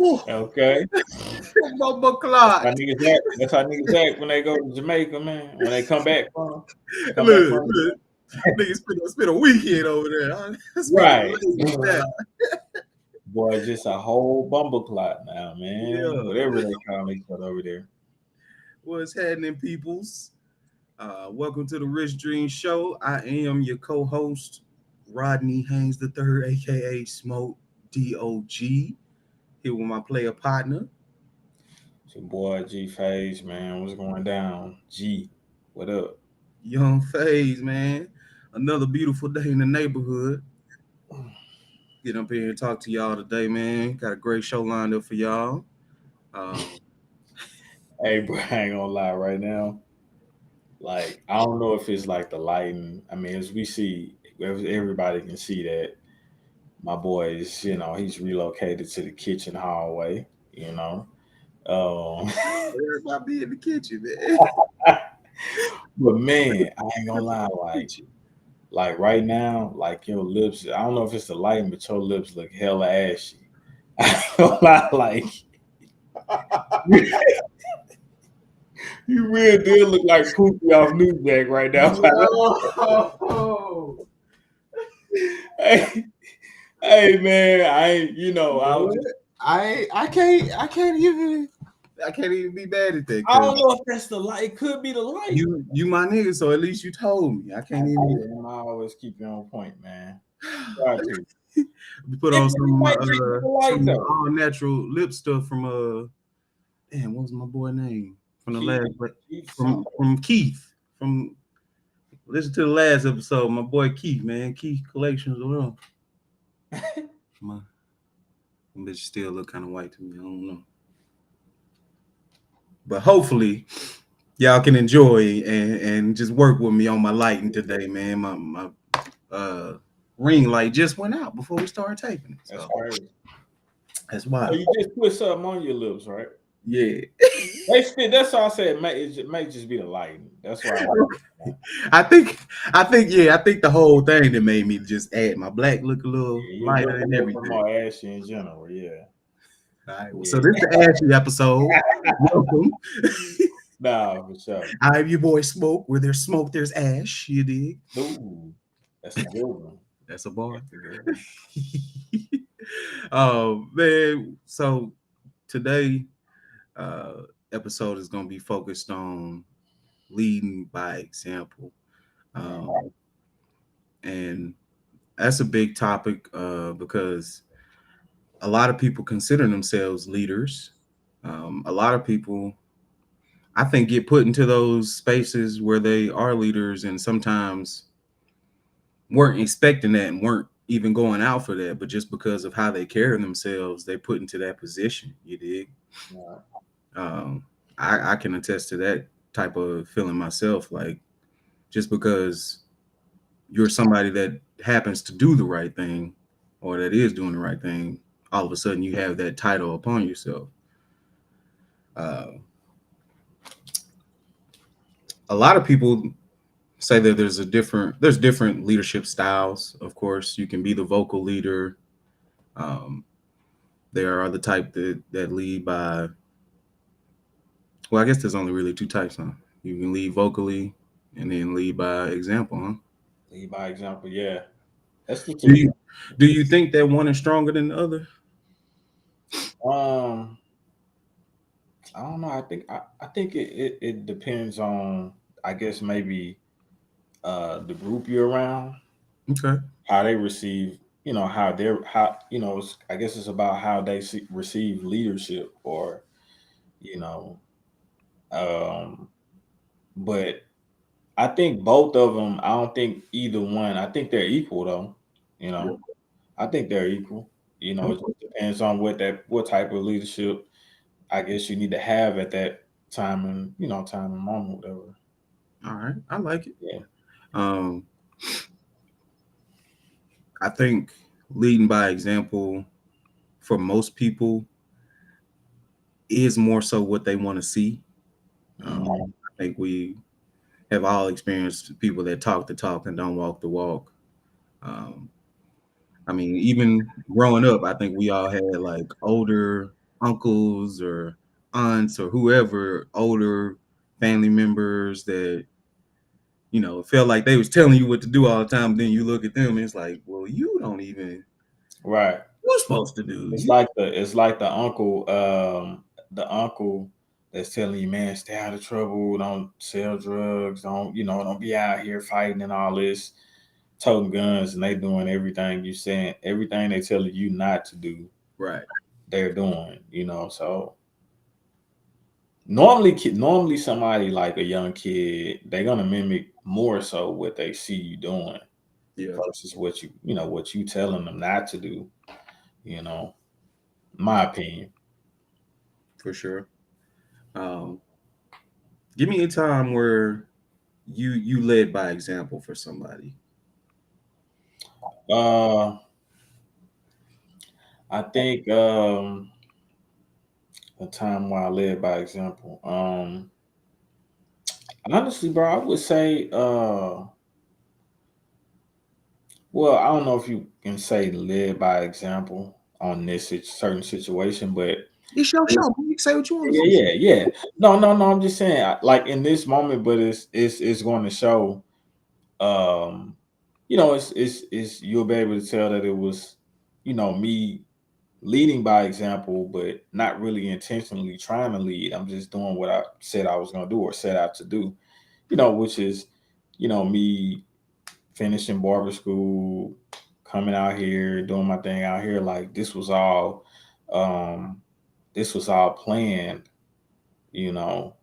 Okay. Bumbo That's clot. how niggas act. That's how niggas act when they go to Jamaica, man. When they come back Look, from look. Niggas spend a weekend over there. Huh? Spend it right. late down. Boy, just a whole bumble clot now, man. Yeah. Whatever they call each other over there. What's happening, peoples? Welcome to the Rich Dream Show. I am your co-host, Rodney Haynes III, aka Smok3og, here with my player partner. It's your boy G Phase, man. What's going down? G, what up? Young Phase, man. Another beautiful day in the neighborhood. Get up here and talk to y'all today, man. Got a great show lined up for y'all. Um, Hey, bro, I ain't gonna lie right now. Like, I don't know if it's like the lighting. I mean, as we see, everybody can see that my boy is, he's relocated to the kitchen hallway, you know. Um, everybody be in the kitchen, man. but man, I ain't gonna lie, like right now, like your lips, I don't know if it's the lighting, but your lips look hella ashy. I ain't gonna lie, like you really did look like Pookie off Newsjack right now. Yo, hey, hey man, I was what? just I can't even be mad at that I because don't know if that's the light. It could be the light. you my nigga, so at least you told me. I can't even Man, I always keep you on point, man. Try to. put It, on it might just be the light some though. all natural lip stuff from damn, what was my boy name from the Keep last keep from something. from Keith from listen to the last episode. My boy Keith, man, Keith Collections or whatever. My bitch still look kind of white to me. I don't know, but hopefully y'all can enjoy and just work with me on my lighting today, man. My uh ring light just went out before we started taping it, That's so crazy. that's So why. you just put something on your lips, right? Yeah. They still, that's all I said. It may just be the lighting. That's why. I think I think the whole thing that made me just add my black look a little Yeah, you look lighter a and little everything. more ashy in general. Yeah, All right, well, so yeah. this is the Ashley episode. Welcome. Nah, for sure. I'm your boy Smoke. Where there's smoke, there's ash. You dig? Ooh, that's a good one. That's a bar. That's a good one. Oh man. So today uh episode is gonna be focused on leading by example. Um Right. and that's a big topic because a lot of people consider themselves leaders. A lot of people, I think, get put into those spaces where they are leaders and sometimes weren't expecting that and weren't even going out for that, but just because of how they carry themselves, they put into that position. You dig? Right. Um, I can attest to that type of feeling myself. Like just because you're somebody that happens to do the right thing or that is doing the right thing, all of a sudden you have that title upon yourself. Uh, a lot of people say that there's different leadership styles. Of course, you can be the vocal leader. Um, there are the type that lead by, well, I guess there's only really two types, huh? You can lead vocally and then lead by example, huh? Lead by example. Yeah, that's the Do two. you do you think that one is stronger than the other? Um, I don't know. I think it depends on, I guess, maybe the group you're around, Okay. how they receive, how they're how I guess it's about how they receive leadership, or you know um but I think both of them. I don't think either one. I think they're equal though. You know, I think they're equal. It Okay. just depends on what type of leadership I guess you need to have at that time and moment, whatever. All right. I like it. Yeah. Um, I think leading by example for most people is more so what they want to see. Hmm. I think we have all experienced people that talk the talk and don't walk the walk. Um, I mean, even growing up, I think we all had like older. uncles or aunts or whoever, older family members that felt like they was telling you what to do all the time. Then you look at them and it's like, well, you don't even Right. you're supposed to do. It's You like the uncle that's telling you, man, stay out of trouble, don't sell drugs, don't be out here fighting and all this, toting guns, and they doing everything you saying, everything they telling you not to do, right. they're doing. So normally somebody like a young kid, they're gonna mimic more so what they see you doing Yeah, versus what you telling them not to do, you know, my opinion. for sure. Um, Give me a time where you led by example for somebody. Uh I think a time where I led by example. Honestly, bro, I would say well, I don't know if you can say led by example on this certain situation, but It's your show. it's, You can say what you want to say. yeah. No, no, no. I'm just saying, like in this moment, but it's going to show. Um, it's you'll be able to tell that it was, me leading by example, but not really intentionally trying to lead. I'm just doing what I said I was going to do or set out to do, which is, me finishing barber school, coming out here, doing my thing out here. Like um, this was all planned, you know,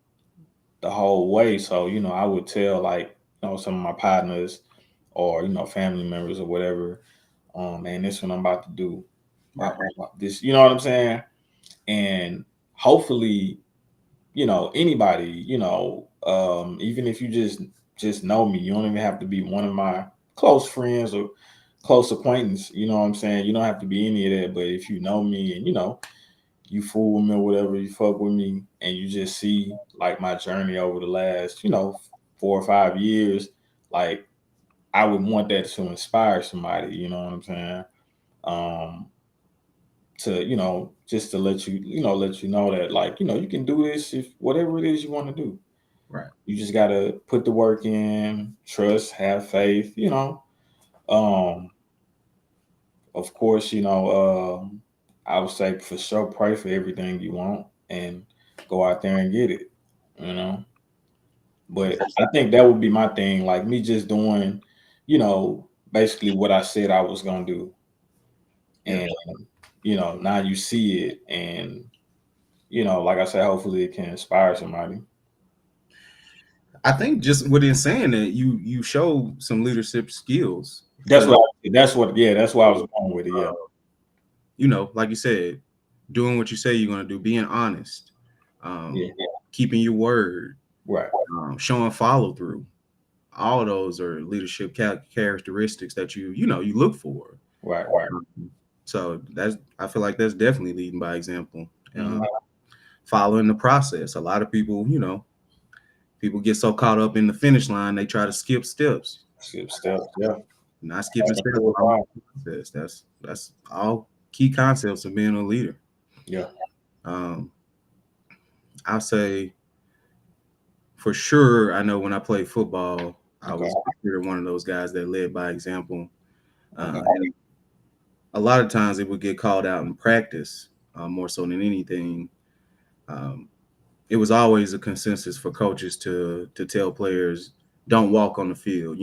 the whole way. So, I would tell like, some of my partners or, family members or whatever, man, this is what I'm about to do. Right. This, you know what I'm saying? And hopefully, anybody, even if you just know me, you don't even have to be one of my close friends or close acquaintance, you know what I'm saying? You don't have to be any of that, but if you know me and you fool with me or whatever, you fuck with me and you just see like my journey over the last, 4 or 5 years, like I would want that to inspire somebody, you know what I'm saying? Um, to just to let you know that like you can do this if whatever it is you want to do. Right. You just gotta put the work in, trust, have faith. Um, of course, I would say for sure pray for everything you want and go out there and get it. You know, but I think that would be my thing. Like me just doing, you know, basically what I said I was gonna do, Yeah. and now you see it, and like I said, hopefully it can inspire somebody. I think just within saying that you show some leadership skills That's because what. Yeah. That's why I was going with it. Yeah. like you said, doing what you say you're gonna do, being honest, Yeah. um, keeping your word, Right. showing follow through. All of those are leadership characteristics that you look for. Right. Right. So that's I feel like that's definitely leading by example. Mm-hmm. Following the process. A lot of people, people get so caught up in the finish line they try to skip steps. Skip steps. Yeah. Not skipping Back and steps, forth. following the process. That's all key concepts of being a leader. Yeah. Um, I'll say for sure. I know when I played football, I Okay. was considered one of those guys that led by example. Okay. And a lot of times it would get called out in practice, more so than anything. Um, it was always a consensus for coaches to tell players don't walk on the field.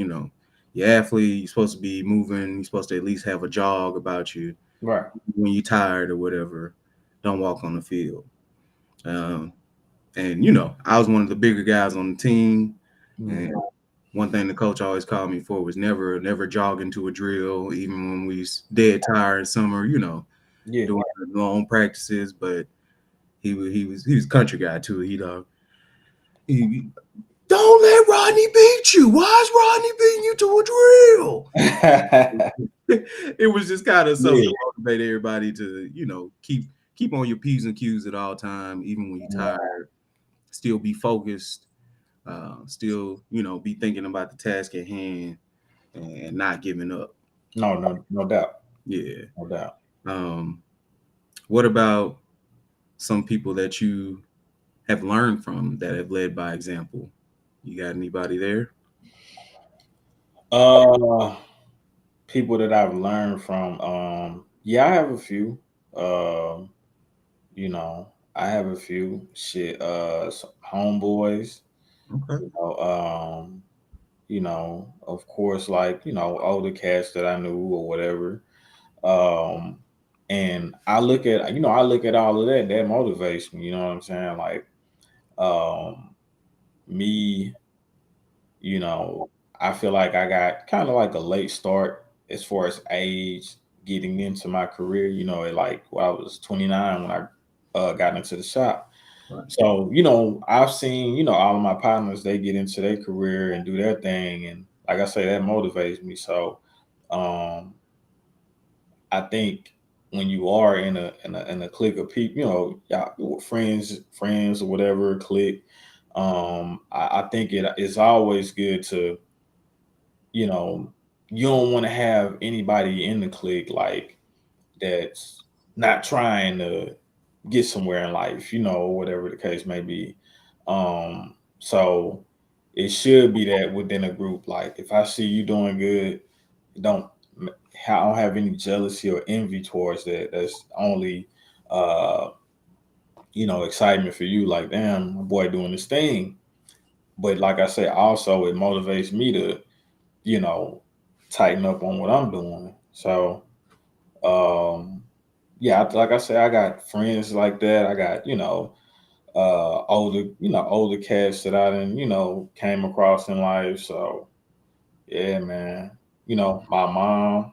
Your athlete, you're supposed to be moving. You're supposed to at least have a jog about you Right. when you're tired or whatever. Don't walk on the field. Um, and I was one of the bigger guys on the team. Mm. And one thing the coach always called me for was never jogging to a drill, even when we was dead tired in summer. Yeah. Doing long practices. But he was a country guy too. He don't let Rodney beat you. Why is Rodney beating you to a drill? It was just kind of something Yeah. to motivate everybody to, keep on your P's and Q's at all time, even when you're Mm. tired. Still be focused. Still, be thinking about the task at hand and not giving up. No. No. No doubt. Yeah. No doubt. Um, what about some people that you have learned from that have led by example? You got anybody there? Uh, People that I've learned from. Yeah, I have a few. Um, you know, I have a few shit. Some homeboys. Okay. You know, of course, like older cats that I knew or whatever. Um, and I look at all of that. That motivates me. You know what I'm saying? Like, um, me, you know, I feel like I got kind of like a late start as far as age getting into my career. At like I was 29 when I got into the shop. Right. So, I've seen, all of my partners, they get into their career and do their thing. And like I say, that motivates me. So, um, I think when you are in a clique of people, y'all, friends or whatever clique, I think it is always good to, you know, you don't want to have anybody in the clique like that's not trying to get somewhere in life, whatever the case may be. So it should be that within a group. Like if I see you doing good, don't I don't have any jealousy or envy towards that. That's only uh, excitement for you. Like, damn, my boy doing this thing. But like I said, also it motivates me to, you know, tighten up on what I'm doing. So um yeah, like I said, I got friends like that. I got, older cats that I didn't, came across in life. So yeah, man. My mom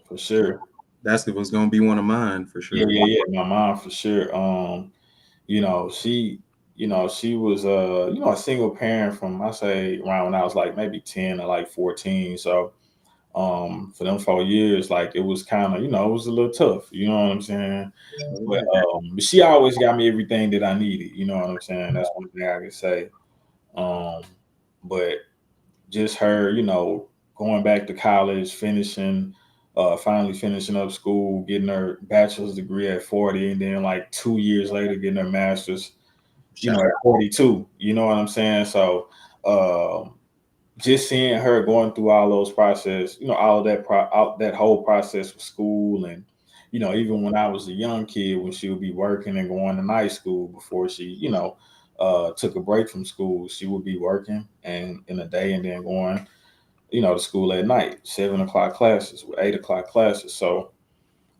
for sure. That's was gonna be one of mine for Yeah, sure. yeah, yeah. My mom for sure. She, she was a single parent from I say around when I was like maybe 10 or like 14. So for them 4 years, like it was kind of, it was a little tough, you know what I'm saying? But she always got me everything that I needed, you know what I'm saying? That's one thing I can say. Um, but just her, going back to college, finally finishing up school, getting her bachelor's degree at 40, and then like 2 years later getting her master's, Shout at 42. You know what I'm saying? So um, just seeing her going through all those process, all of that whole process with school, and even when I was a young kid, when she would be working and going to night school before she, took a break from school, she would be working and in the day and then going, to school at night, 7 o'clock classes with 8 o'clock classes. So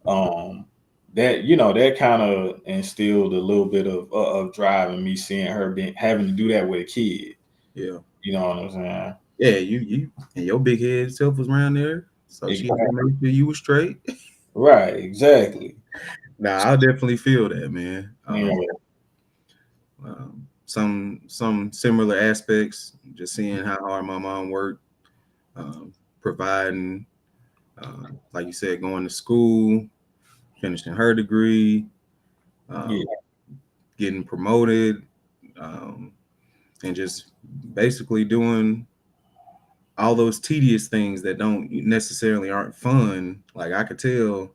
um, that kind of instilled a little bit of drive in me, seeing her being having to do that with a kid. Yeah. You know what I'm saying? Yeah, you and your big head self was around there, so she had to Exactly. make sure you was straight. Right, exactly. Nah, I definitely feel that, man. Yeah, Some similar aspects, just seeing how hard my mom worked, um, providing, like you said, going to school, finishing her degree, yeah, um, getting promoted, um, and just basically doing all those tedious things that don't necessarily aren't fun. Like I could tell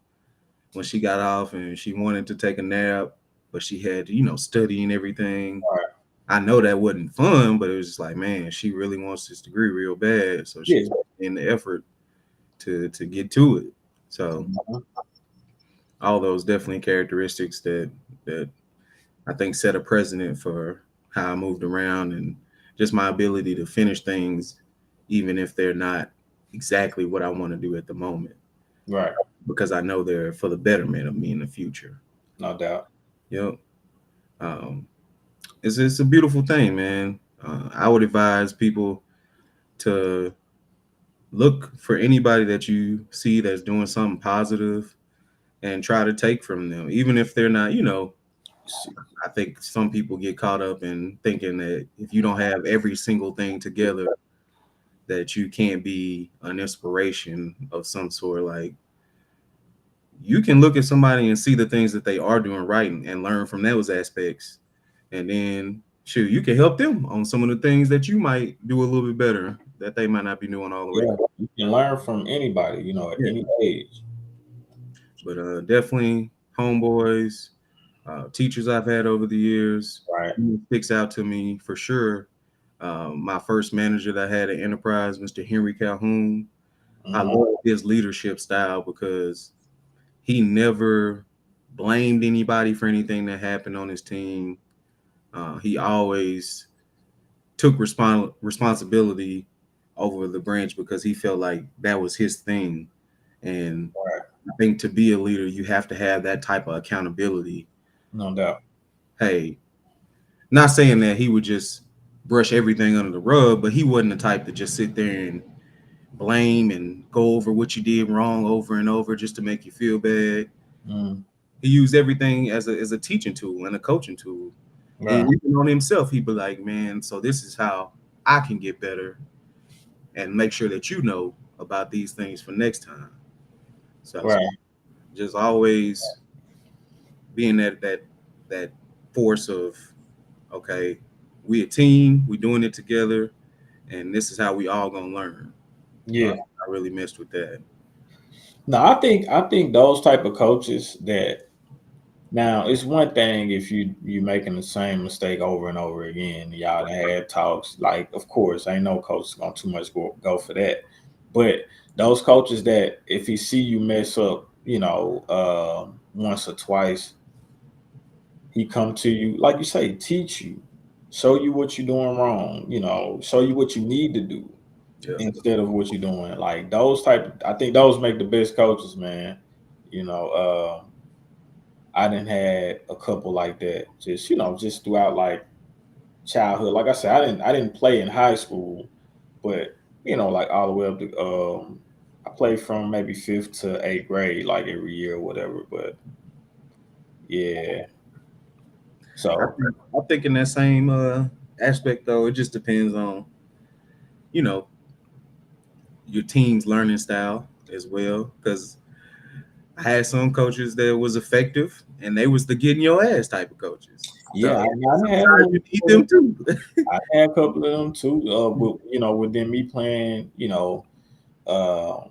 when she got off and she wanted to take a nap, but she had to, study and everything. right. I know that wasn't fun, but it was just like, man, she really wants this degree real bad. So Yeah, she's in the effort to get to it. So mhm, all those definitely characteristics that I think set a precedent for how I moved around and just my ability to finish things, even if they're not exactly what I want to do at the moment, right. because I know they're for the betterment of me in the future. No doubt. Yep. Um, it's a beautiful thing, man. I would advise people to look for anybody that you see that's doing something positive and try to take from them, even if they're not, I think some people get caught up in thinking that if you don't have every single thing together, that you can't be an inspiration of some sort. Like you can look at somebody and see the things that they are doing right and learn from those aspects. And then shoot, you can help them on some of the things that you might do a little bit better that they might not be doing all the way. Yeah, you can learn from anybody, at Yeah. any age. But definitely homeboys, teachers I've had over the years. Right. Sticks out to me for sure. My first manager that I had at Enterprise, Mr. Henry Calhoun. I Mm-hmm. love his leadership style because he never blamed anybody for anything that happened on his team. He always took responsibility over the branch because he felt like that was his thing. And Right. I think to be a leader, you have to have that type of accountability. No doubt. Hey, not saying that he would just brush everything under the rug, but he wasn't the type to just sit there and blame and go over what you did wrong over and over just to make you feel bad. Mm. He used everything as a teaching tool and a coaching tool. And Right. even on himself, he'd be like, man, so this is how I can get better and make sure that you know about these things for next time. So Right. just always being that force of, okay, we a team, we doing it together, and this is how we all gonna learn. Yeah. I really messed with that. No, I think those type of coaches that now it's one thing if you making the same mistake over and over again. Y'all done had talks. Like, of course, ain't no coach gonna too much go for that. But those coaches that if he see you mess up, once or twice, he come to you, like you say, teach you, show you what you're doing wrong, show you what you need to do Yeah. instead of what you're doing. Like those I think those make the best coaches, man. You know, I didn't had a couple like that, just throughout like childhood. Like I said, I didn't play in high school, but like all the way up to I played from maybe fifth to eighth grade, like every year or whatever. But yeah, so I think in that same aspect though, it just depends on, you know, your team's learning style as well. Because I had some coaches that was effective and they was the getting your ass type of coaches. So yeah, I had sometimes you need them too. I had a couple of them too. Within me playing, uh,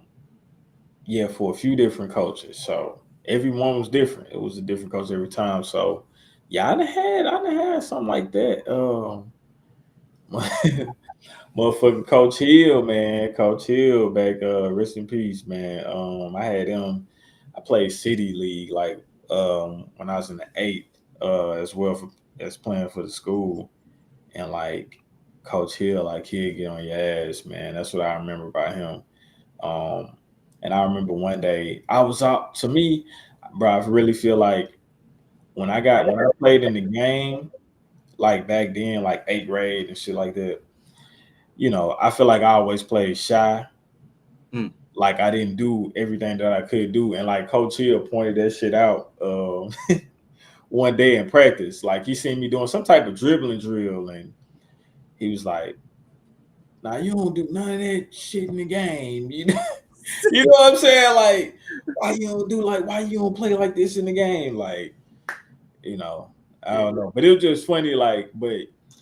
yeah, for a few different coaches. So everyone was different. It was a different coach every time. So yeah, I done had something like that. Motherfucking Coach Hill, man. Coach Hill back, rest in peace, man. I had him. I played City League like when I was in the eighth, as well as playing for the school. And like Coach Hill, like he'd get on your ass, man. That's what I remember about him. Um, and I remember one day I was out. To me, bro, I really feel like when I played in the game, like back then, like eighth grade and shit like that. I feel like I always played shy. Mm, Like I didn't do everything that I could do, and like Coach Hill pointed that shit out one day in practice. Like he seen me doing some type of dribbling drill, and he was like, "Now you don't do none of that shit in the game." You know what I'm saying? Like, why you don't play like this in the game? Like, you know, I yeah, don't know. But it was just funny, like, but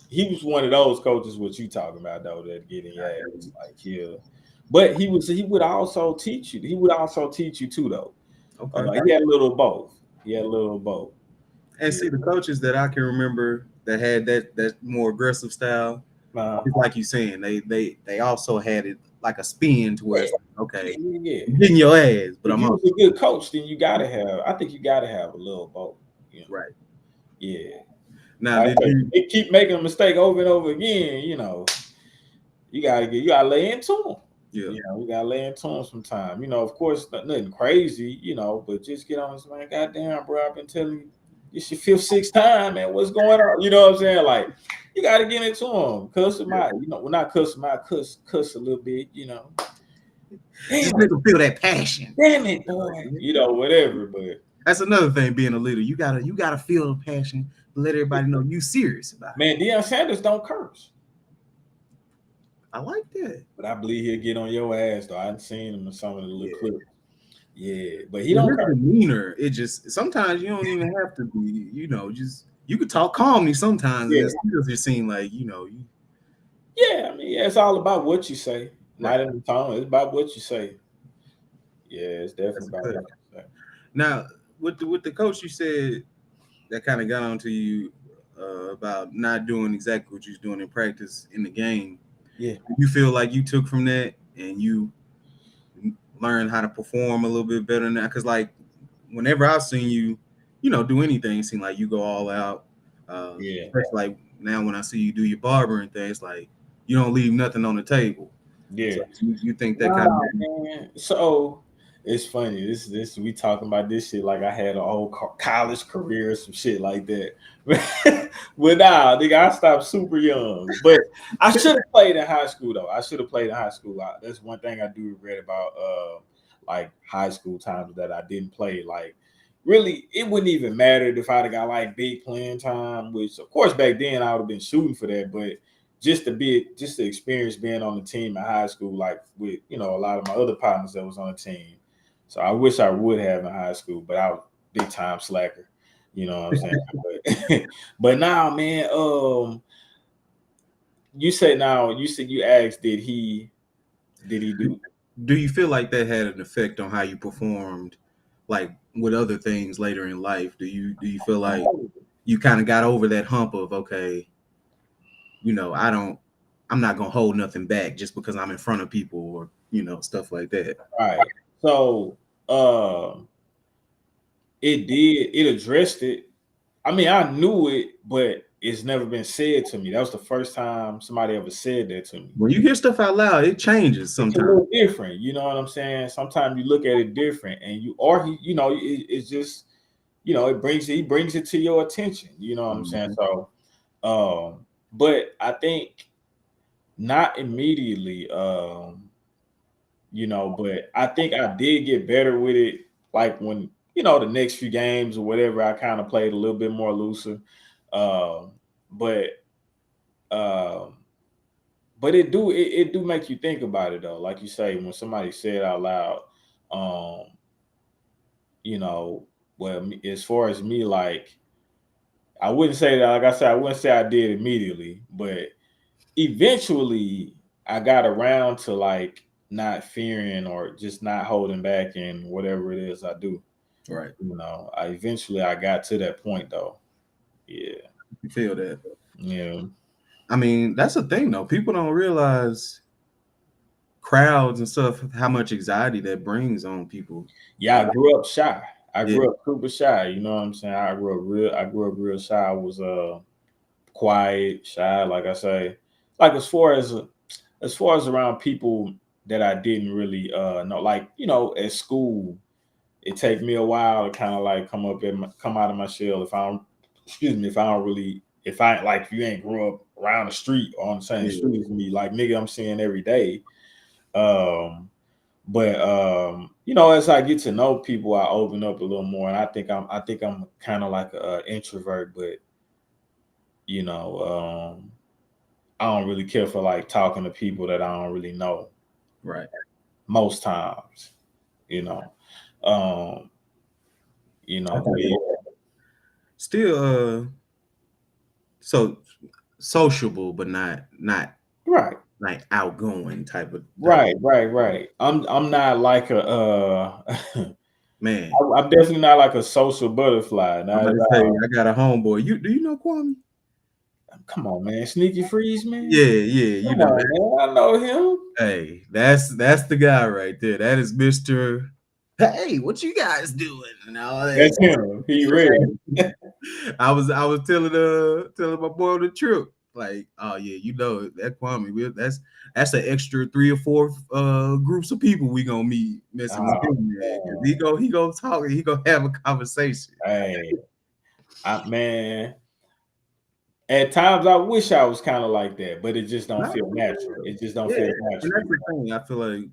he was one of those coaches what you talking about though, that get in your I hear ass. you. Like but he would also teach you. He would also teach you too though. Okay. He had a little of both. He had a little of both. And Yeah. see the coaches that I can remember that had that more aggressive style, Uh, it's like you saying, they also had it like a spin to where yeah. it's like, Yeah, okay, yeah, yeah. I'm getting your ass, but If I'm you also was a good coach, then I think you gotta have a little of both. You know. right. Yeah. Now Like did I say, you they keep making a mistake over and over again, you gotta lay into them. yeah. We gotta lay into them sometime. Of course, nothing crazy, but just get on this man. Goddamn, bro, I've been telling you this your fifth, sixth time, man. What's going on? You know what I'm saying? Like, you gotta get into them, cuss them Yeah. out. Well, not cuss them out, cuss a little bit. Just Damn make it, them feel that passion. damn it, boy. Whatever. But That's another thing being a leader. You gotta feel the passion, let everybody know you serious about it. man, Deion Sanders don't curse. I like that. But I believe he'll get on your ass though. I have seen him in some of the little Yeah. clips. Yeah, but he Well, don't his curse. demeanor, it just sometimes you don't even have to be, just you could talk calmly sometimes and Yeah, it still just seem like, you yeah. I mean, yeah, it's all about what you say, right. not in the tone. It's about what you say. Yeah, it's definitely That's a about cut. what you say. Now, with the coach you said that kind of got onto you about not doing exactly what you was doing in practice in the game. Yeah, You feel like you took from that and you learn how to perform a little bit better now? Because like whenever I've seen you, do anything, it seems like you go all out. yeah, Especially like now when I see you do your barber and things, like you don't leave nothing on the table. yeah. So you think that kind of Wow, man. So it's funny. This we talking about this shit like I had a whole college career or some shit like that. But nah, nigga, I stopped super young. But I should have played in high school though. I should have played in high school. That's one thing I do regret about like high school times that I didn't play. Like really, it wouldn't even matter if I'd have got like big playing time, which of course back then I would have been shooting for that, but just the experience being on the team in high school, like with a lot of my other partners that was on the team. So I wish I would have in high school, but I was big time slacker. You know what I'm saying? But, but now, man, you said you asked, did he do? do you feel like that had an effect on how you performed, like with other things later in life? Do you feel like you kind of got over that hump of okay, I'm not gonna hold nothing back just because I'm in front of people or stuff like that. Right. So it addressed it. I mean, I knew it, but it's never been said to me. That was the first time somebody ever said that to me. When you hear stuff out loud, it changes It's a sometimes. little different, you know what I'm saying? Sometimes you look at it different, and it's just, he brings it to your attention. You know what I'm saying? Mhm. So, but I think not immediately, but I think I did get better with it, like when the next few games or whatever, I kind of played a little bit more looser, um, but. Um, but it do make you think about it though. Like you say, when somebody said out loud, um, you know, well, as far as me, like I wouldn't say that. Like I said, I wouldn't say I did immediately, but eventually I got around to like not fearing or just not holding back in whatever it is I do. Right. I got to that point though. Yeah, You feel that. yeah, I mean, that's the thing though. People don't realize crowds and stuff, how much anxiety that brings on people. yeah. I grew up shy. I Yeah, grew up super shy. You know what I'm saying? I grew up real shy. I was quiet, shy, like I say. Like as far as around people that I didn't really know, like, at school, it take me a while to kind of like come out of my shell if I don't excuse me, if I like if you ain't grew up around the street or on the same yeah, street as me, like nigga I'm seeing every day. Um but as I get to know people, I open up a little more, and I think I'm kind of like a introvert, but you know, I don't really care for like talking to people that I don't really know right. most times, you know. Um, I but think yeah, still so sociable, but not right, like outgoing type right, right, right. I'm not like a man. I'm definitely not like a social butterfly. I'm Not about at to say all. I got a homeboy. You do you know Kwame? Come on, man, Sneaky Freeze, Yeah, man. yeah, you Come know on, that. man. I know him. Hey, that's the guy right there. That is Mr. Hey, what you guys doing? And all that. That's him. He ready. I was telling my boy on the trip, like, oh yeah, that Kwame, that's an extra 3 or 4 groups of people we gonna meet messing with Oh, him, man. 'Cause man. he gonna talk, he gonna have a conversation. Hey, man. At times, I wish I was kind of like that, but it just don't No, feel natural. It just don't yeah, feel and natural. that's the thing. I feel like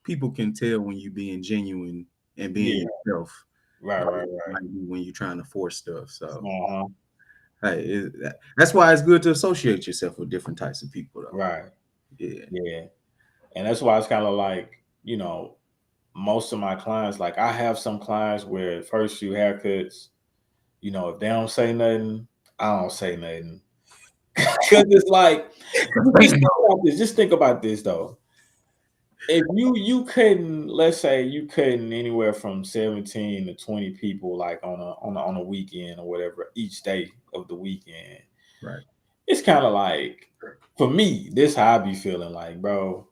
people can tell when you being genuine and being Yeah, yourself, right, right, right. like when you're trying to force stuff. So Uh-huh. hey, that's why it's good to associate yourself with different types of people, though. Right. Yeah, Yeah. And that's why it's kind of like, you know, most of my clients, like I have some clients where first few haircuts, if they don't say nothing, I don't say nothing. Because it's like, just think about this though. if you couldn't, let's say you couldn't anywhere from 17 to 20 people like on a weekend or whatever each day of the weekend, Right. it's kind of like for me, this how I be feeling like, bro.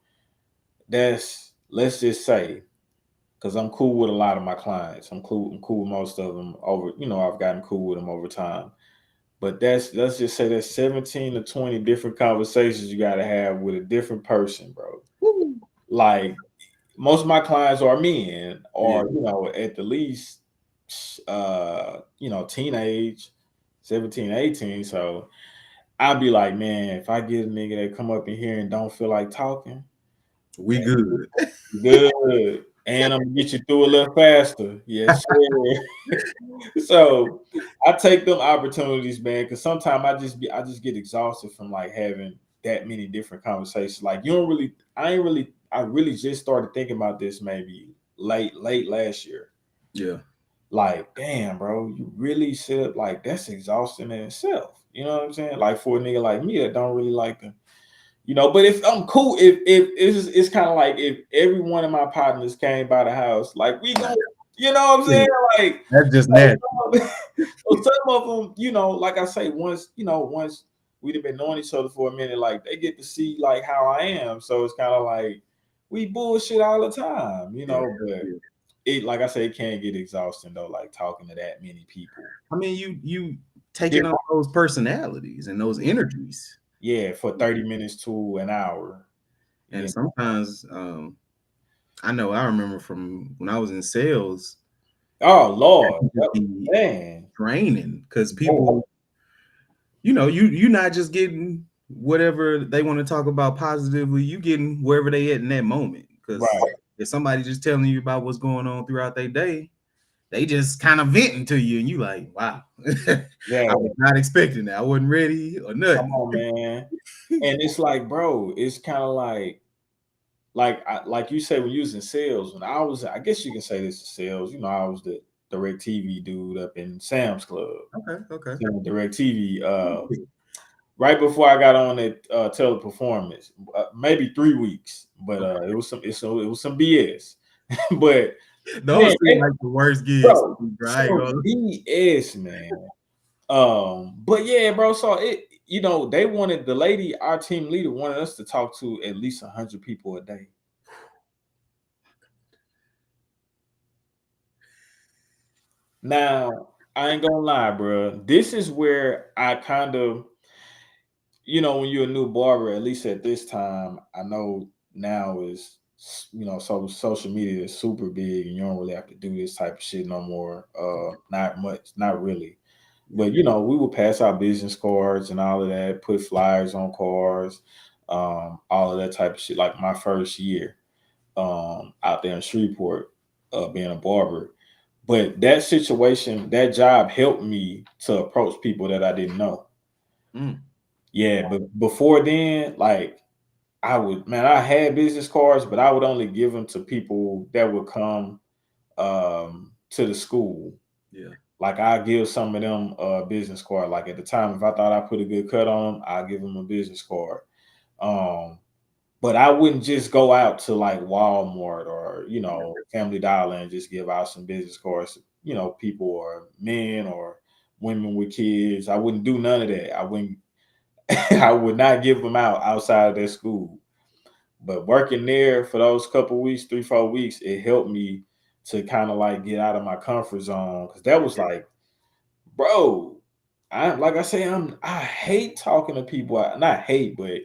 That's let's just say because I'm cool with a lot of my clients. I'm cool with most of them over. I've gotten cool with them over time. But let's just say that's 17 to 20 different conversations you got to have with a different person, bro. Woo. Like most of my clients are men Yeah. or at the least teenage 17, 18. So I'd be like, man, if I get a nigga that come up in here and don't feel like talking, We good. good. And I'm gonna get you through a little faster. Yes, sir. So I take them opportunities, man, because sometimes I just get exhausted from like having that many different conversations. Like you don't really I really just started thinking about this maybe late last year. Yeah. Like, damn, bro, you really sit up like that's exhausting in itself. You know what I'm saying? Like for a nigga like me that don't really like to but if I'm cool, if it's kind of like if every one of my partners came by the house, like we Right. go, you know what I'm saying? Yeah. Like, That's just natural. so some of them, like I say, once we've been knowing each other for a minute, like they get to see like how I am. So it's kind of like we bullshit all the time, Yeah. but Yeah. it, like I say, it can get exhausting though, like talking to that many people. I mean, you taking on those personalities and those energies. Yeah, for 30 minutes to an hour. And Yeah. sometimes I know I remember from when I was in sales, Oh that Lord, could just be man. draining because Oh, people, you're not just getting whatever they want to talk about positively, you getting wherever they at in that moment. Because right. if somebody just telling you about what's going on throughout their day, they just kind of venting to you, and you like, wow, Yeah. I was not expecting that. I wasn't ready or Come nothing. on, man. And it's like, bro, it's kind of like you say when you was in sales. When I guess you can say this is sales. I was the direct TV dude up in Sam's Club, Okay, okay. direct TV. Right before I got on at Teleperformance, maybe 3 weeks, but it was some BS. But man, Those seem like the worst gigs, bro, bro. some BS, man. But yeah, bro. So they wanted the lady, our team leader, wanted us to talk to at least 100 people a day. Now, I ain't gonna lie, bro. This is where I kind of, when you're a new barber, at least at this time, I know now is, so social media is super big, and you don't really have to do this type of shit no more. Not much, not really. Yeah. But we would pass out business cards and all of that, put flyers on cars, all of that type of shit. Like my first year out there in Shreveport, being a barber. But that situation, that job helped me to approach people that I didn't know. Mm, Yeah, but before then, like I had business cards, but I would only give them to people that would come to the school. yeah. Like I give some of them a business card. Like at the time, if I thought I put a good cut on them, I give them a business card. Um, but I wouldn't just go out to like Walmart or Family Dollar and just give out some business cards. People or men or women with kids. I wouldn't do none of that. I wouldn't. I would not give them out outside of their school. But working there for those couple weeks, 3, 4 weeks, it helped me to kind of like get out of my comfort zone because that was like, bro, I say I hate talking to people. Not hate, but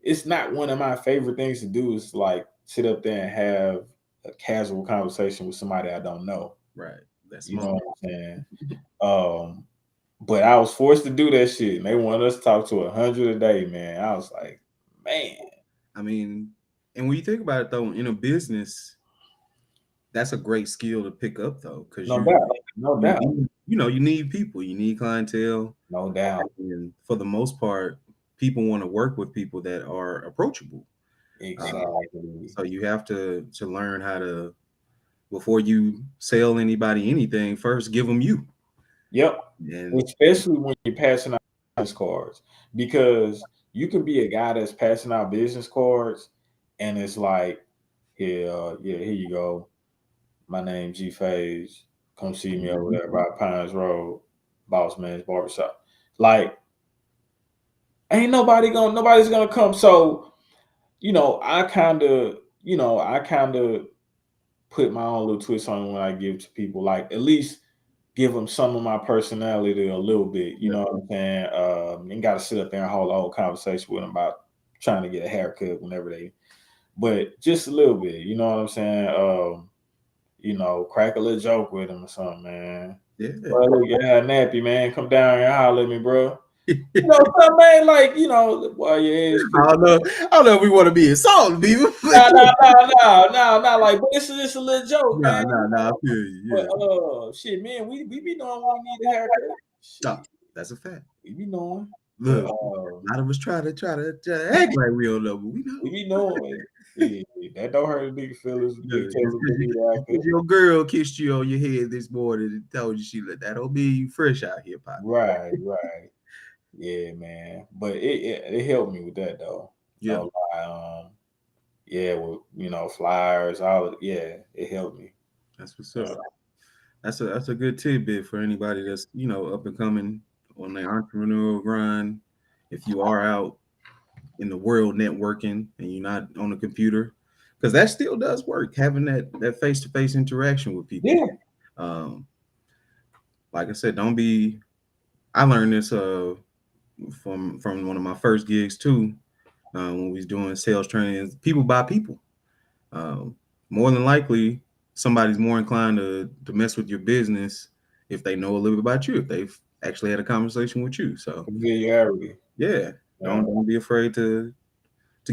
it's not one of my favorite things to do. Is like sit up there and have a casual conversation with somebody I don't know. Right. That's You smart. know what I'm saying? Um, but I was forced to do that shit, and they wanted us to talk to 100 a day, man. I was like, man, I mean, and when you think about it though, in a business, that's a great skill to pick up though, because no doubt, no you doubt, need, you need people, you need clientele, no doubt, and for the most part, people want to work with people that are approachable. Uh, exactly. so you have to learn how to, before you sell anybody anything, first give them you. Yep. And Especially when you're passing out business cards, because you can be a guy that's passing out business cards, and it's like Yeah, yeah, here you go. My name G Phase. Come see me over Mhm. there by Pines Road, Boss Man's Barbershop. Like, ain't nobody's gonna come. So, I kinda put my own little twist on it when I give to people. Like, at least give them some of my personality a little bit. You Yeah, know what I'm saying? Ain't got to sit up there and hold a whole conversation with them about trying to get a haircut whenever they. But just a little bit. You know what I'm saying? Crack a little joke with them or something, man. yeah. Well, look, yeah, nappy, man. Come down here and holler at me, bro. Something, man, like, boy, your ass I pretty. don't know. I don't know if we want to be insulting people, but Nah, nah, nah, nah, nah, nah. Like, but it's just a little joke, nah, man. nah, nah. I feel you. But Yeah, shit, man, we be knowing when we need a haircut. nah, Shit, that's a fact. we be knowing. But Look, a lot of us try to act like we don't know, but we we know. be knowing. Yeah, that don't hurt a nigga feelings. Nigga Look, tell just him to be out there. because your girl kissed you on your head this morning and told you she let that don't mean you fresh out here, poppy. Right, right. Yeah, man. But it helped me with that though. Yeah, No lie. Yeah, with flyers, all yeah, it helped me. that's what's Uh, up. That's a good tidbit for anybody that's up and coming on the entrepreneurial grind. If you are out in the world networking and you're not on the computer, because that still does work, having that face-to-face interaction with people. yeah, um like I said, don't be I learned this from one of my first gigs too, when we was doing sales training. People buy people. um More than likely somebody's more inclined to mess with your business if they know a little bit about you, if they've actually had a conversation with you. So familiarity. yeah, Yeah, don't be afraid to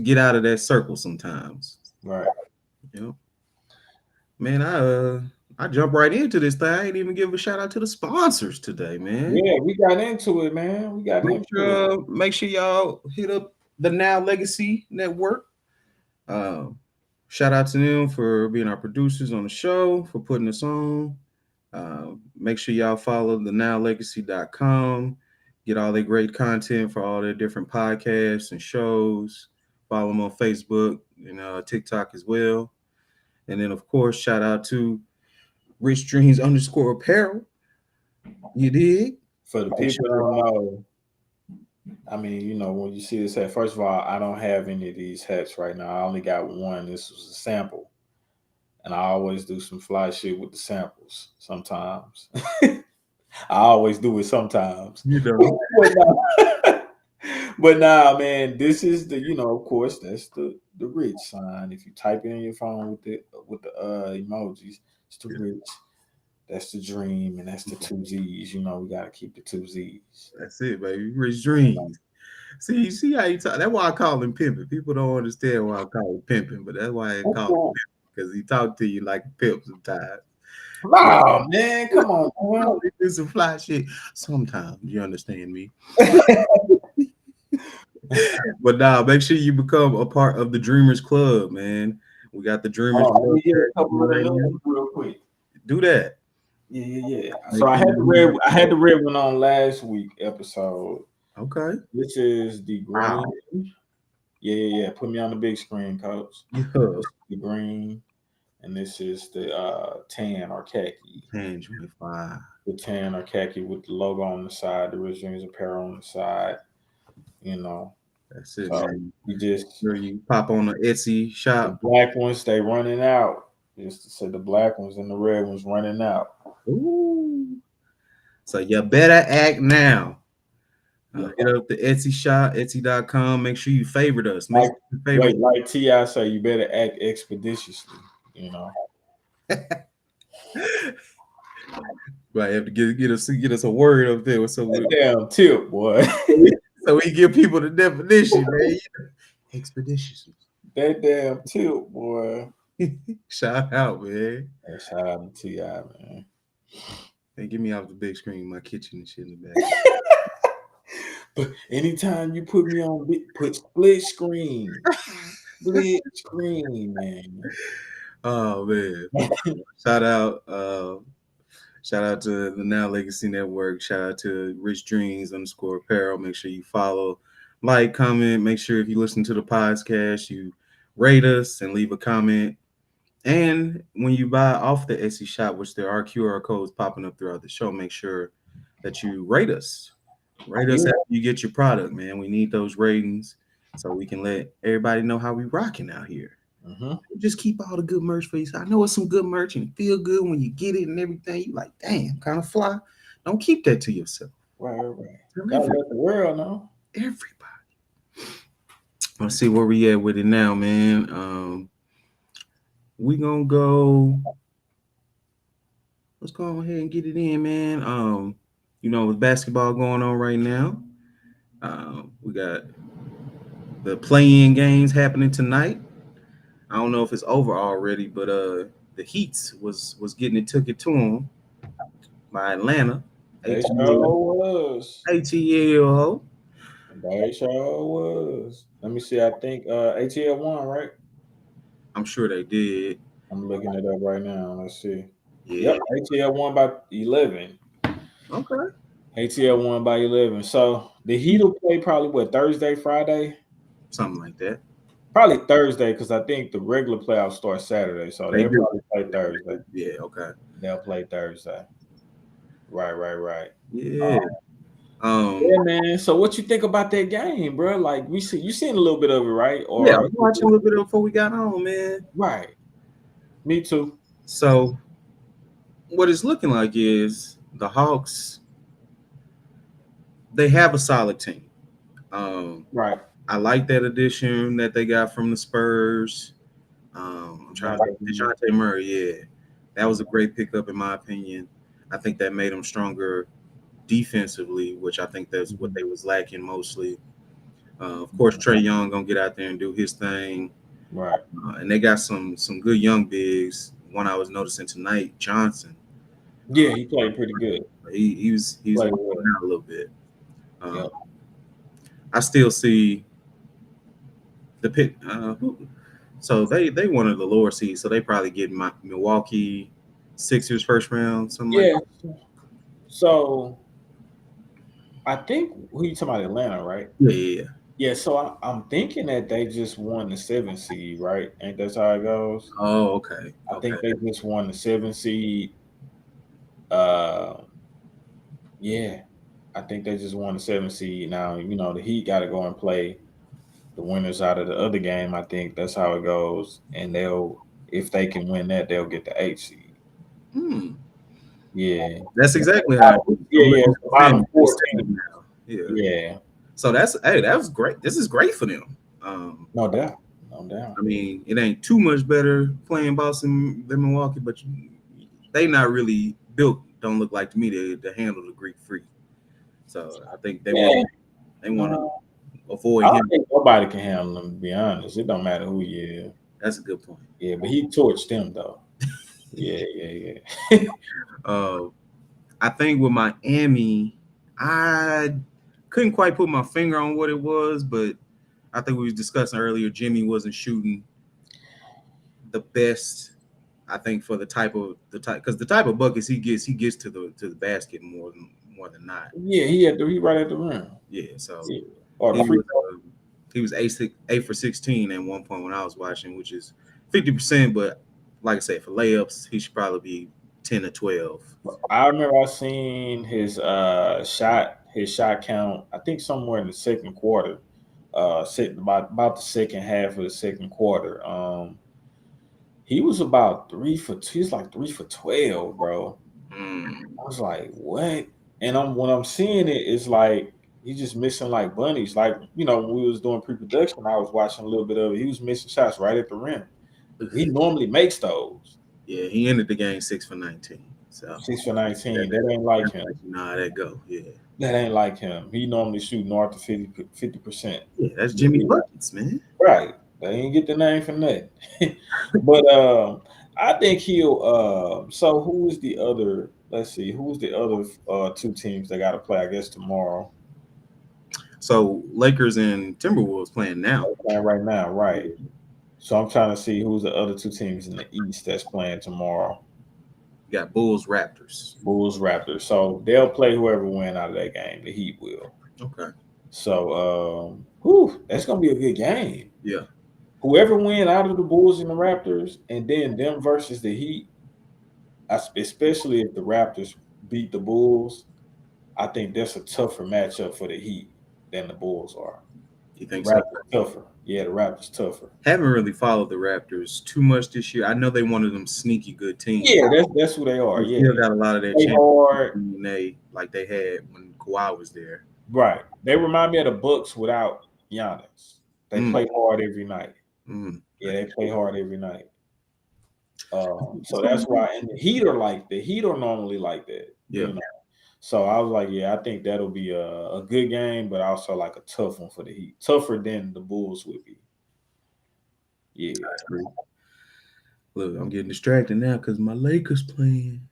get out of that circle sometimes. right. You know, man, I jump right into this thing. I ain't even give a shout out to the sponsors today, man. Yeah, we got into it, man. We got Make into it. sure make sure y'all hit up the Now Legacy Network. Um, Shout out to them for being our producers on the show, for putting us on. Make sure y'all follow the nowlegacy.com. Get all their great content for all their different podcasts and shows. Follow them on Facebook and TikTok as well. And then, of course, shout out to Rich Dreams _ apparel. You dig? For the Make people that sure. don't know, I mean, when you see this hat, first of all, I don't have any of these hats right now. I only got one. This was a sample. And I always do some fly shit with the samples sometimes. I always do it sometimes. You know, But nah, but nah, man, this is of course, that's the rich sign. If you type it in your phone with the emojis, it's the rich. That's the dream, and that's the two Z's. We gotta keep the two Z's. that's it, baby. Rich Dreams. See how you talk. That's why I call him pimping. People don't understand why I call him pimping, but that's why I call him because he talk to you like a pimp sometimes. Wow, man, come on, man. He do some fly shit sometimes. You understand me? But now, make sure you become a part of the Dreamers Club, man. We got the Dreamers Hold on, let Club me get a at couple of the new ones Uranium. real quick. Do that. Yeah, yeah, yeah. So Make I sure had the red. you I had the red one on last week episode. okay. This is the green. Wow. Yeah, yeah, yeah. Put me on the big screen, coach. Yeah. This is the green, and this is the tan or khaki. 1025. The tan or khaki with the logo on the side, the Rich Dreams apparel on the side. You know, That's it, so man. we just Sure you pop on the Etsy the shop. black ones they running out. Just to say the black ones and the red ones running out. Ooh. So you better act now. Yeah. Hit up the Etsy shop, Etsy.com. Make sure you favorite us. Make Like sure you favorite. like Ti say, you better act expeditiously. You know. Right, have to get us a word up there, That damn tip, boy. so we give people the definition, man. Expeditious. That damn tip, boy. Shout out, man. Hey, shout out to Ti, man. Hey, get me off the big screen, my kitchen and shit in the back. But anytime you put me on, put split screen, man. Oh man. Shout out, shout out to the Now Legacy Network. Shout out to Rich Dreams _ apparel. Make sure you follow, like, comment. Make sure if you listen to the podcast, you rate us and leave a comment. And when you buy off the Etsy shop, which there are QR codes popping up throughout the show, make sure that you rate us. Rate us Yeah. after you get your product, man. We need those ratings so we can let everybody know how we rocking out here. Mm-hmm. Just keep all the good merch for you. I know it's some good merch and it feel good when you get it and everything. You like, damn, kind of fly. Don't keep that to yourself. Right, right, right. Tell Gotta let the world know. everybody. Let's see where we at with it now, man. We gonna go. Let's go ahead and get it in, man. With basketball going on right now, we got the play-in games happening tonight. I don't know if it's over already, but the Heats was getting it took it to them by Atlanta. They ATL, sure was. ATL. They sure was. Let me see. I think ATL won, right? I'm sure they did. I'm looking it up right now. Let's see. Yeah. Yep, ATL won by 11. Okay. ATL won by 11. So the Heat will play probably what, Thursday, Friday? Something like that. Probably Thursday because I think the regular playoffs start Saturday. So They they'll do. probably play Thursday. Yeah. Okay. They'll play Thursday. Right, right, right. Yeah. Yeah, man. So what you think about that game, bro? Like we see you seen a little bit of it, right? Yeah. I Or was watching a little bit before we got on, man. right. Me too. So what it's looking like is the Hawks. They have a solid team. Um, Right. I like that addition that they got from the Spurs. I'm trying to Jonathan. think. DeJounte Murray, yeah. That was a great pickup in my opinion. I think that made them stronger defensively, which I think that's what they was lacking mostly. Of course, Trey Young gonna get out there and do his thing, Right. and they got some good young bigs. One I was noticing tonight, Johnson. Yeah, he played pretty good. He's Played been well. coming out a little bit. Um, Yep. I still see the pick. So they wanted the lower seed, so they probably get my Milwaukee Sixers first round, something like Yeah. So I think who you talking about Atlanta, right? that. Yeah. Yeah. So I'm thinking that they just won the 7th seed, right? Ain't that how it goes? Oh, okay, I okay. think they just won the 7th seed. Uh, yeah. I think they just won the 7th seed. Now the Heat got to go and play the winners out of the other game. I think that's how it goes, and if they can win that, they'll get the 8th seed. Hmm. Yeah. That's exactly how it is. Yeah, I'm yeah. looking It's at the the bottom standings. four It's teams. now. Yeah. Yeah. So that was great. This is great for them. No doubt. No doubt. I mean, it ain't too much better playing Boston than Milwaukee, but they not really built. Don't look like to me to handle the Greek Freak. So I think Yeah. they want No, to avoid I him. don't think nobody can handle him. To be honest, it don't matter who he is. That's a good point. Yeah, but he torched them though. Yeah, yeah, yeah. Uh, I think with Miami, I couldn't quite put my finger on what it was, but I think we was discussing earlier. Jimmy wasn't shooting the best. I think for the type because the type of buckets he gets to the basket more than not. Yeah, he right at the rim. Yeah, so Yeah. Or the he free was he was eight for 16 at one point when I was watching, which is 50%. But like I said, for layups, he should probably be 10 or 12. I remember I seen his shot count. I think somewhere in the second quarter, about the second half of the second quarter. He was about 3 for 2. He's like 3 for 12, bro. Mm, I was like, what? And when I'm seeing it, it's like he's just missing like bunnies. Like when we was doing pre-production, I was watching a little bit of it. He was missing shots right at the rim. He normally makes those. yeah, he ended the game 6 for 19. So 6 for 19. That ain't like him. nah, that go. Yeah, That ain't like him. He normally shoot north of 50%. yeah, that's Jimmy buckets, man. Right. They ain't get the name for nothing. But I think he'll so who's the other let's see, who's the other two teams that gotta play, I guess tomorrow. So Lakers and Timberwolves playing now. They're playing right now, right. So I'm trying to see who's the other two teams in the East that's playing tomorrow. You got Bulls, Raptors. Bulls, Raptors. So they'll play whoever win out of that game. The Heat will. Okay. So that's gonna be a good game. Yeah. whoever win out of the Bulls and the Raptors, and then them versus the Heat, especially if the Raptors beat the Bulls, I think that's a tougher matchup for the Heat than the Bulls are. You The think so? Raptors tougher. Yeah, the Raptors tougher. Haven't really followed the Raptors too much this year. I know they one of them sneaky good teams. Yeah, that's who they are. They Yeah, still got a lot of that play championship hard. DNA like they had when Kawhi was there. Right. They remind me of the Bucks without Giannis. They Mm, play hard every night. I Yeah, they can play hard every night. It's So gonna that's be, why, and the Heat are normally like that. yeah, So I was like, yeah, I think that'll be a good game, but also like a tough one for the Heat, tougher than the Bulls would be. Yeah. I agree. Look, I'm getting distracted now because my Lakers playing.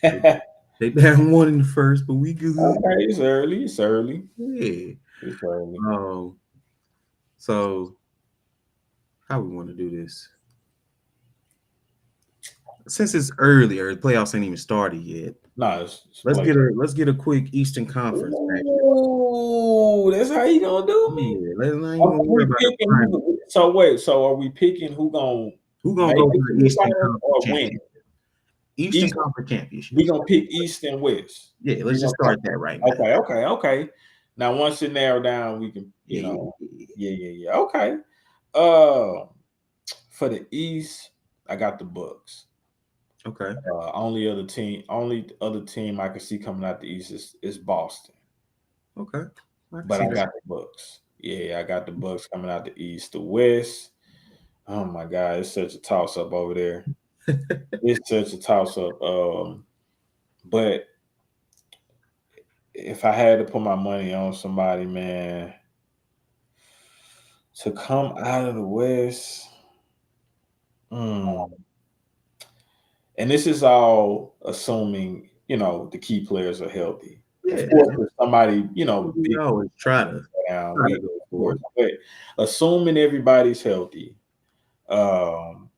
They, Okay, they haven't won in the first, but we good. it's early. It's early. Yeah. It's early. Oh, so how we want to do this? Since it's earlier, the playoffs ain't even started yet. No, it's Let's play. get a quick Eastern Conference matchup. Ooh, that's how you gonna do me. Yeah, let's not Are even worry we about the picking final. who? So wait, so are we picking who gonna Who gonna make go it to to the the Eastern finals Conference or win? Championship? Eastern East, Conference Championship. we gonna pick East and West. Yeah, We let's just gonna start that right now. okay. Now once it narrow down, we can, Yeah, yeah, yeah. yeah. Okay. Uh, for the East, I got the Bucks. Okay. Only other team I can see coming out the East is Boston. Okay. I can But see I that. got the Bucks. Yeah, I got the Bucks coming out the East. The West, oh my God, it's such a toss up over there. It's such a toss up. But if I had to put my money on somebody, man, to come out of the West, mm, and this is all assuming the key players are healthy. Of Yeah, course, if somebody we big always down, try we to go of for course, it. but assuming everybody's healthy, um,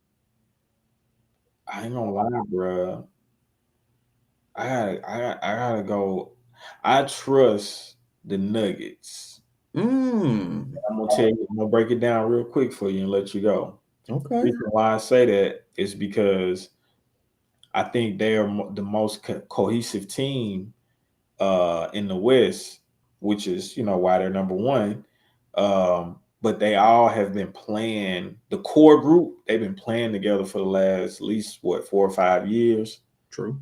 I ain't gonna lie, bro. I gotta go. I trust the Nuggets. Mm, I'm gonna tell you. I'm gonna break it down real quick for you and let you go. okay. Reason why I say that is because I think they are the most cohesive team in the West, which is why they're number one. But they all have been playing the core group. They've been playing together for the last at least 4 or 5 years. True.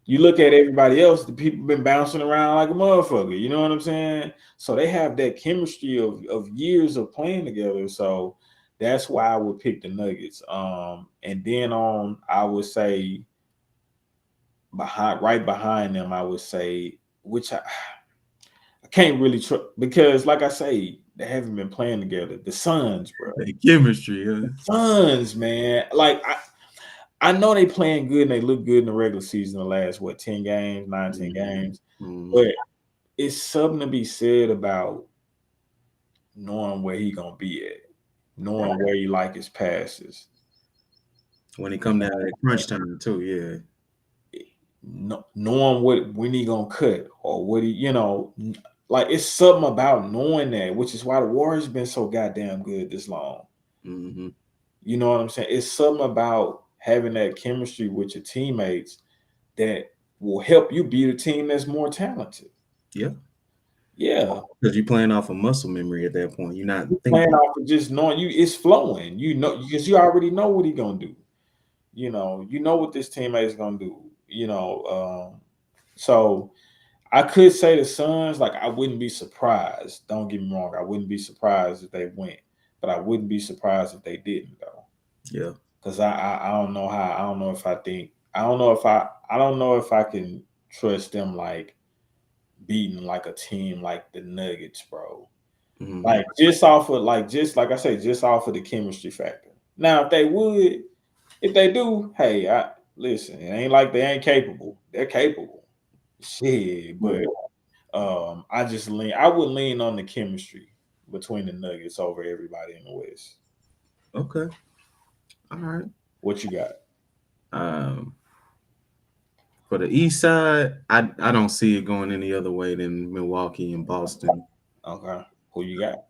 You look at everybody else, the people been bouncing around like a motherfucker. You know what I'm saying? So they have that chemistry of years of playing together. So that's why I would pick the Nuggets. And then I would say right behind them, I would say, which I can't really because, like I say, they haven't been playing together. The Suns, bro. The chemistry. The Suns, man. Like I know they playing good and they look good in the regular season. The last 10 games, 9, 10 games, Mm-hmm. but it's something to be said about knowing where he gonna be at, knowing where you like his passes, When it come down to that crunch time too, yeah. knowing when he gonna cut or what like it's something about knowing that, which is why the Warriors been so goddamn good this long. Mm-hmm. You know what I'm saying? It's something about having that chemistry with your teammates that will help you beat a team that's more talented. Yeah. Yeah. Because you're playing off of muscle memory at that point. You're not You're playing thinking. off of just knowing it's flowing. Because you already know what he's gonna do. You know what this teammate is gonna do. So I could say the Suns, like I wouldn't be surprised. Don't get me wrong, I wouldn't be surprised if they went, but I wouldn't be surprised if they didn't though. Yeah. Because I don't know how I don't know if I think I don't know if I can trust them like beating like a team like the Nuggets, bro. Mm-hmm. Like just off of just like I say, just off of the chemistry factor. Now if they do, hey, I listen, it ain't like they ain't capable. They're capable. Shit, but I would lean on the chemistry between the Nuggets over everybody in the West. Okay. All right. What you got? Um, for the East side, I don't see it going any other way than Milwaukee and Boston. Okay. Who you got?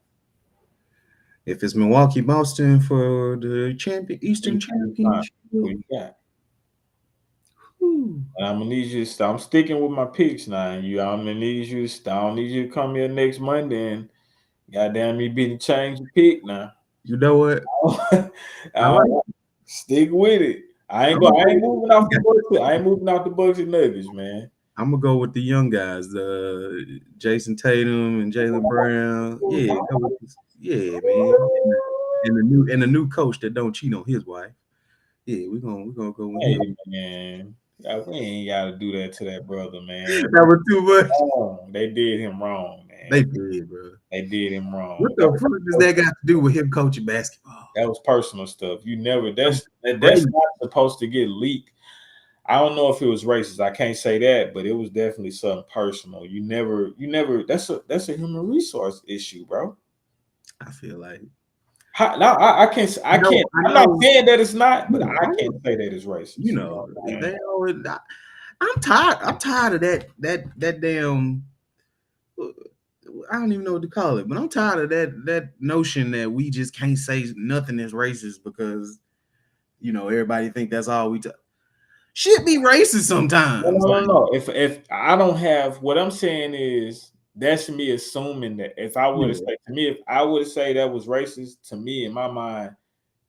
If it's Milwaukee, Boston for the Eastern Fine. Championship, Who you got? whew, And I'm gonna need you to stop. I'm sticking with my picks now. I'm gonna need you to stop. I don't need you to come here next Monday and goddamn me be to change your pick now. you know what? I uh, like. Stick with it. I'm gonna I go ain't with moving the young off the guys. Bucks. I ain't moving off the Bucks and Nuggets, man. I'm gonna go with the young guys, the Jason Tatum and Jalen Brown. Yeah, yeah, man. And the new coach that don't cheat on his wife. Yeah, we're gonna go with him. Hey man, we ain't gotta do that to that brother, man. That was too much. They did him wrong, They man. did, bro. They did him What wrong. the fuck does that got to do with him coaching basketball? That was personal stuff. You never. That's Crazy. not supposed to get leaked. I don't know if it was racist. I can't say that, but it was definitely something personal. You never. That's a human resource issue, bro. I feel like No, I can't. I can't. I I'm not know, saying that it's not, but yeah, I I can't know. say that it's racist. You You know know, what I'm saying? they always. I'm tired. I'm tired of that damn. I don't even know what to call it, but I'm tired of that notion that we just can't say nothing is racist because everybody think that's all we. Shit be racist No, sometimes. no, no, Like, no. If I don't have what I'm saying is that's me assuming that if I would have yeah, said to me, if I would have say that was racist to me in my mind,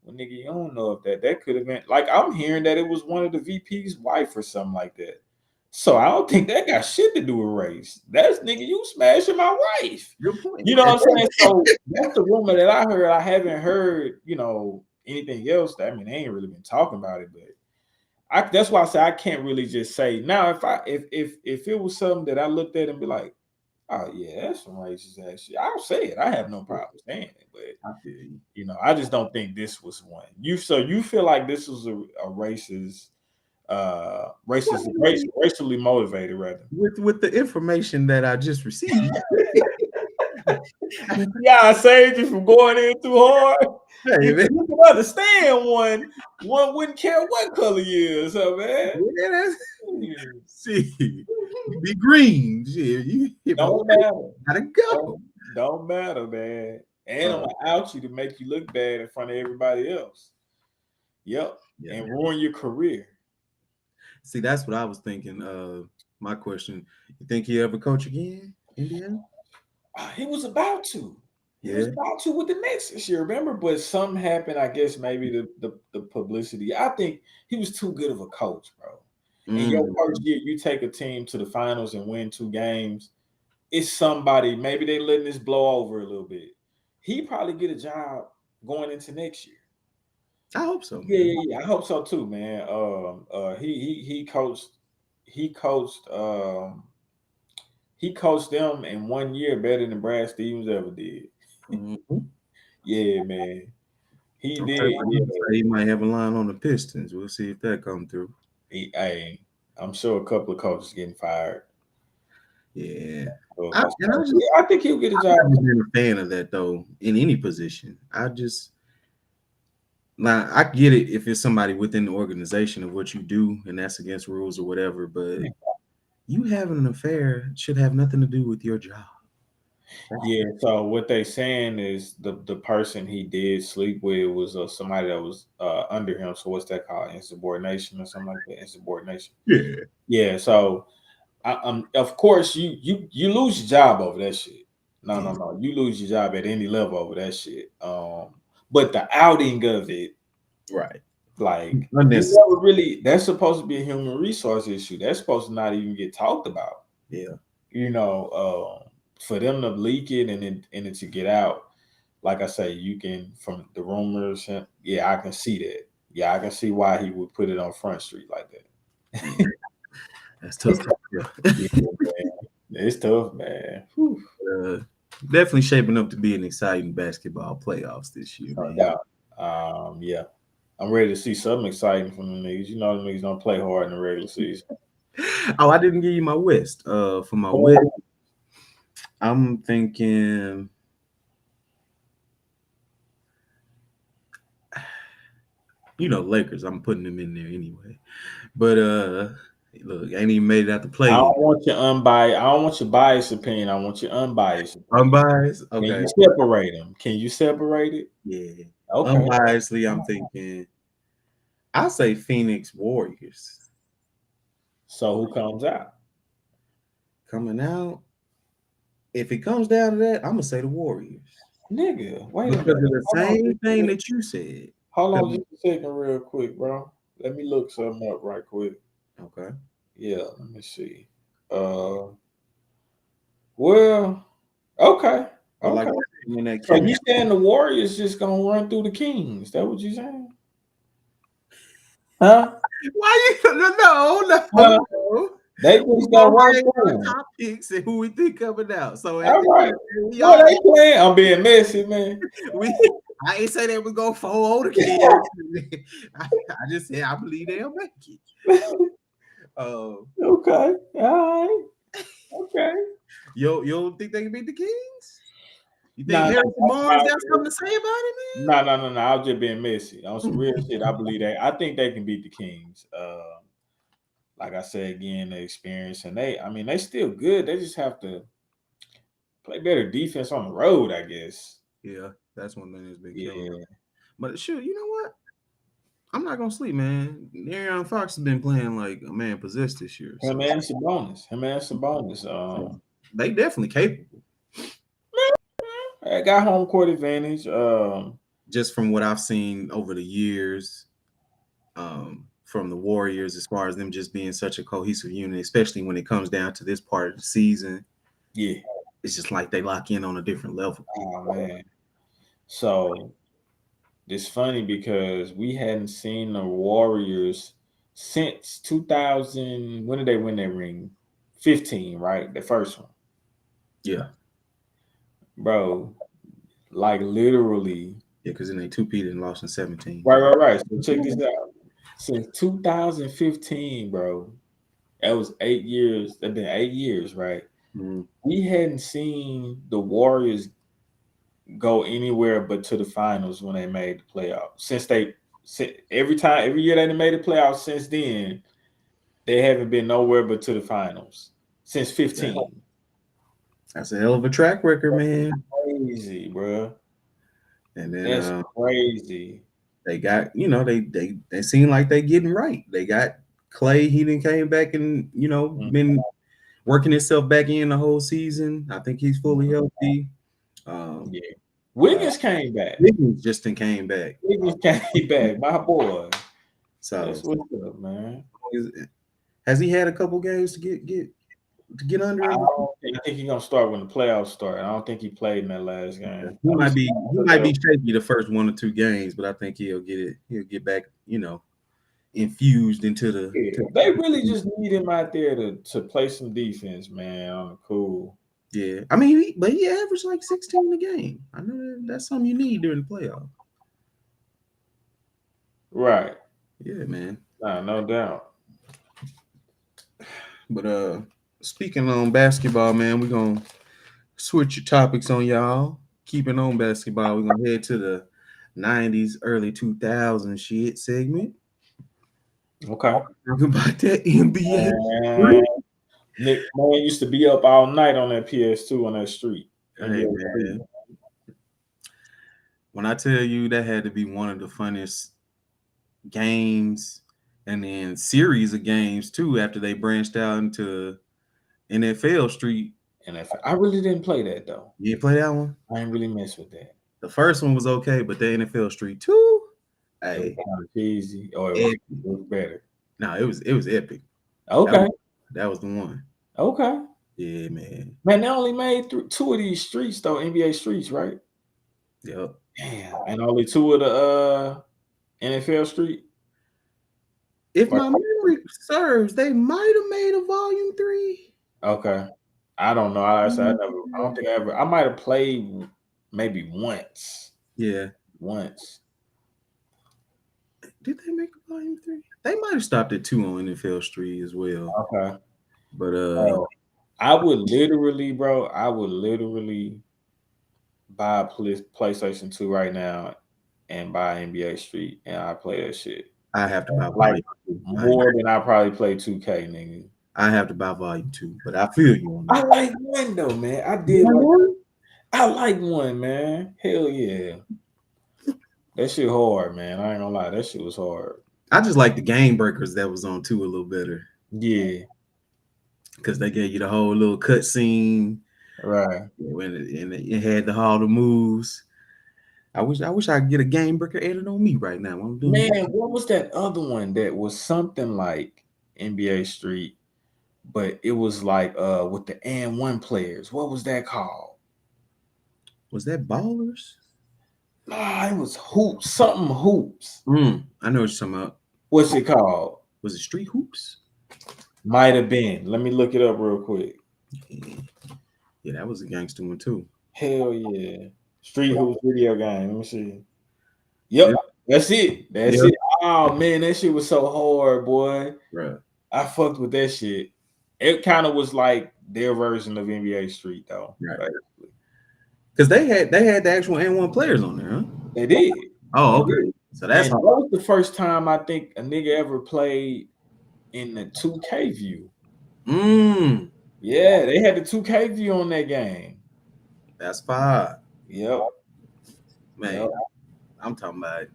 well, nigga, you don't know if that could have been like I'm hearing that it was one of the VP's wife or something like that. So I don't think that got shit to do with race. That's nigga, you smashing my wife. good point. You know what I'm saying? So that's the rumor that I heard. I haven't heard, anything else. I mean, they ain't really been talking about it, but that's why I say I can't really just say now if it was something that I looked at and be like, oh yeah, that's some racist ass shit. I'll say it. I have no problem saying it, but I feel you. I just don't think this was one. You feel like this was a racist, racially motivated rather. With the information that I just received, Yeah, I saved you from going in too hard. hey man, You can understand one wouldn't care what color you is, huh, man? yeah, see, you be green. Shit, you hit my Don't wife, matter. gotta go. Don't matter, man. And I'm Uh, gonna out you to make you look bad in front of everybody else. Yep. yeah, And man. ruin your career. See, that's what I was thinking. My question: you think he ever coach again, Indiana? He was about to. He was Yeah. about to with the Knicks this year, remember? But something happened. I guess maybe the publicity. I think he was too good of a coach, bro. In your Mm. first year, you take a team to the finals and win 2 games. It's somebody. Maybe they letting this blow over a little bit. He probably get a job going into next year. I hope so, Yeah, man. yeah, yeah. I hope so too, man. He coached he coached them in 1 year better than Brad Stevens ever did. Mhm. Yeah, man. He I'm did. saying, Yeah. he might have a line on the Pistons. We'll see if that come through. Hey, I'm sure a couple of coaches getting fired. Yeah. So, And I just yeah, I think he'll get a job. never been a fan of that though in any position. I just now I get it if it's somebody within the organization of what you do and that's against rules or whatever, but you having an affair should have nothing to do with your job. Yeah. So what they saying is the person he did sleep with was somebody that was under him. So what's that called? Insubordination or something like that. Insubordination. Yeah. Yeah. So of course you lose your job over that shit. No, Yeah. no, no. You lose your job at any level over that shit. But the outing of it, Right. like you Unnecessary. never really. That's supposed to be a human resource issue. That's supposed to not even get talked about. Yeah. You know, for them to leak it and it to get out. Like I say, you can from the rumors. Yeah, I can see that. Yeah, I can see why he would put it on Front Street like Yeah. that. That's tough. Yeah. Yeah, man. It's tough, man. Whew. uh, Definitely shaping up to be an exciting basketball playoffs this year, No man. doubt. Yeah. I'm ready to see something exciting from the niggas. You know the niggas don't play hard in the regular season. Oh, I didn't give you my West. For my West, I'm thinking, Lakers. I'm putting them in there anyway. But Look, ain't even made it out the I play. don't want your unbiased. I don't want your biased opinion. I want your unbiased opinion. Unbiased, Can okay, you separate them? Can you separate it? yeah. Okay. Unbiasedly, I'm thinking I say Phoenix Warriors So who comes out? coming out. If it comes down to that, I'm gonna say the Warriors Nigga, wait a because of minute. the Hold on same just a thing second. that you said. Hold 'Cause- on just a second, real quick, bro. Let me look something up right quick. Okay, Yeah, let me see. Uh, well, okay, I like okay. that in that So you chemistry. saying the Warriors just gonna run through the Kings? That what you saying? Huh? Why you Huh? no? They We just gonna gonna run name through our 'em. top picks and who we think coming out. So at All the right. end, we What all they playing? I'm being messy, man. we. I ain't say that we go 4-0 the kids. I just said I believe they'll make it. Uh, Okay. All right. Okay. you don't think they can beat the Kings? You think Nah, Harrison Barnes got nah, something to say about no. I was just being messy. On some real it, shit, I believe that. I think they can beat the Kings. Like I said again, the experience and I mean, they still good. They just have to play better defense on the road, I guess. Yeah, that's one thing that's been killing them. Yeah. But shoot, you know what? I'm not gonna sleep, man. Aaron Fox has been playing like a man possessed this year, Him so and Sabonis. Him and Sabonis. they definitely capable. I got home court advantage. Just from what I've seen over the years, from the Warriors, as far as them just being such a cohesive unit, especially when it comes down to this part of the season, Yeah. it's just like they lock in on a different level. Oh man. So it's funny because we hadn't seen the Warriors since 2000. When did they win that ring? 15, right? The first one, Yeah, bro. Like literally, yeah, because then they two-peated and lost in 17. right. So check this out. Since 2015, bro, that was 8 years. That's been 8 years, right? Mhm. We hadn't seen the Warriors go anywhere but to the finals when they made the playoffs. Every year they made the playoffs since then, they haven't been nowhere but to the finals since Yeah, 15. that's a hell of a track record, man. Crazy, bro. And then That's crazy. they got, they seem like they getting right. They got Clay. He didn't came back and Mhm. been working himself back in the whole season. I think he's fully healthy. Um, Yeah. uh, Wiggins came back. Wiggins just came back. Wiggins came back. My boy. So That's what's up, man. has he had a couple games to get under him? I think he's gonna start when the playoffs start. I don't think he played in that last game. He Let me might see. be shaky the first 1 or 2 games, but I think he'll get it. He'll get back, infused into the. Yeah, they really just need him out there to play some defense, man. On the cool. Yeah, I mean, but he averaged like 16 a game. I know that's something you need during the playoff. Right. Yeah, man. Nah, no doubt. But speaking on basketball, man, we're gonna switch your topics on y'all. Keeping on basketball, we're gonna head to the 90s, early 2000s shit segment. Okay. Talking about that NBA. Man, Nick man used to be up all night on that PS2 on that street. Hey NBA Street. man, when I tell you that had to be one of the funnest games and then series of games too after they branched out into NFL Street. And I really didn't play that though. You didn't play that one? I ain't really mess with that. The first one was okay, but the NFL Street 2, It was hey, kind of cheesy, or epic. it was better. No, it was epic. Okay. That was the one. Okay. Yeah, man. Man, they only made two of these streets though, NBA streets, right? Yep. Damn. And only two of the NFL street. If Or- my memory serves, they might have made a volume 3. Okay. I don't know. I don't think I ever. I might have played maybe once. Yeah. Once. Did they make a volume 3? They might have stopped at 2 on NFL Street as well. Okay. But I would literally, bro. I would literally buy a PlayStation 2 right now and buy NBA Street, and I play that shit. I have to buy Like more than I probably play 2K, nigga. I have to buy Volume 2, but I feel you on I that. like one though, man. I like one, man. Hell yeah. That shit hard, man. I ain't gonna lie. That shit was hard. I just like the Game Breakers that was on 2 a little better Yeah. because they gave you the whole little cut scene Right. when it had all the moves. I wish I could get a Game Breaker edited on me right now. I'm doing Man, what was that other one that was something like NBA Street, but it was like with the and one players. What was that called? Was that Ballers? Nah, it was hoops, something hoops. I know what you're talking about. What's it called? Was it Street Hoops? Might have been. Let me look it up real quick. Yeah, that was a gangster one too. Hell yeah. Street Hoops video game. Let me see. Yep. That's it. That's it. Oh man, that shit was so hard, boy. Right. I fucked with that shit. It kind of was like their version of NBA Street though. Right. Because they had the actual N1 players on there, huh? They did. Oh, okay. Did. So that's that was the first time I think a nigga ever played in the 2K view. Yeah, they had the 2K view on that game. That's fine. Yep. Man, yep. I'm talking about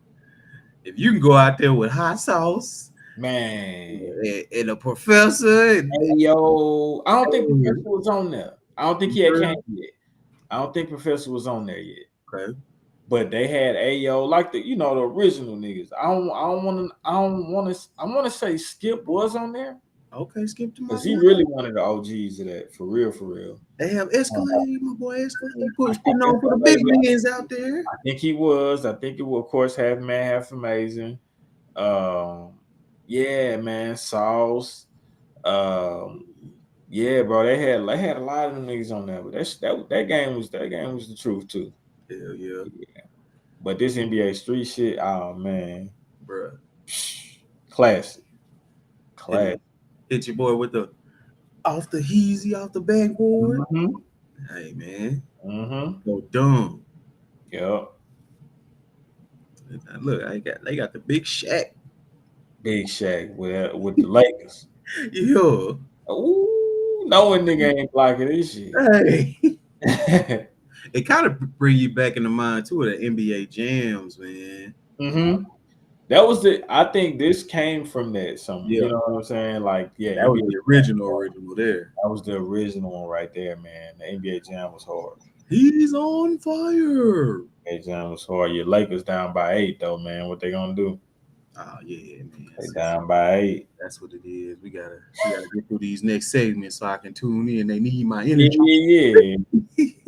if you can go out there with hot sauce, man, and a professor. Hey, yo, I don't think Professor was on there. I don't think he had came yet. I don't think Professor was on there yet. Okay. But they had Ayo, like the the original niggas. I want to say Skip was on there. Okay, Skip to my because he really one of the OGs of that, for real, for real. They have Escalade, my boy Escalade, putting on for the big men out there. I think he was. I think it will, of course, half man, half amazing. Yeah, man, Sauce. Yeah, bro, they had a lot of them niggas on there, but that game was the truth too. Hell yeah. But this NBA Street shit, oh man, bro, classic. Hit your boy with the off the heezy, off the backboard. Mm-hmm. Hey man, go dumb. Yep. Look, they got the big Shaq. Big Shaq with the Lakers. Yo. Ooh, no one nigga ain't blocking this shit. Hey. It kind of bring you back in the mind too of the NBA jams, man. That was I think this came from that something. You know what I'm saying? Like, yeah, that was the original there. That was the original one right there, man. The NBA Jam was hard. He's on fire. NBA Jam was hard. Your Lakers down by 8 though, man. What they gonna do? Oh yeah, man. They down by 8. That's what it is. We gotta get through these next segments so I can tune in. They need my energy. Yeah.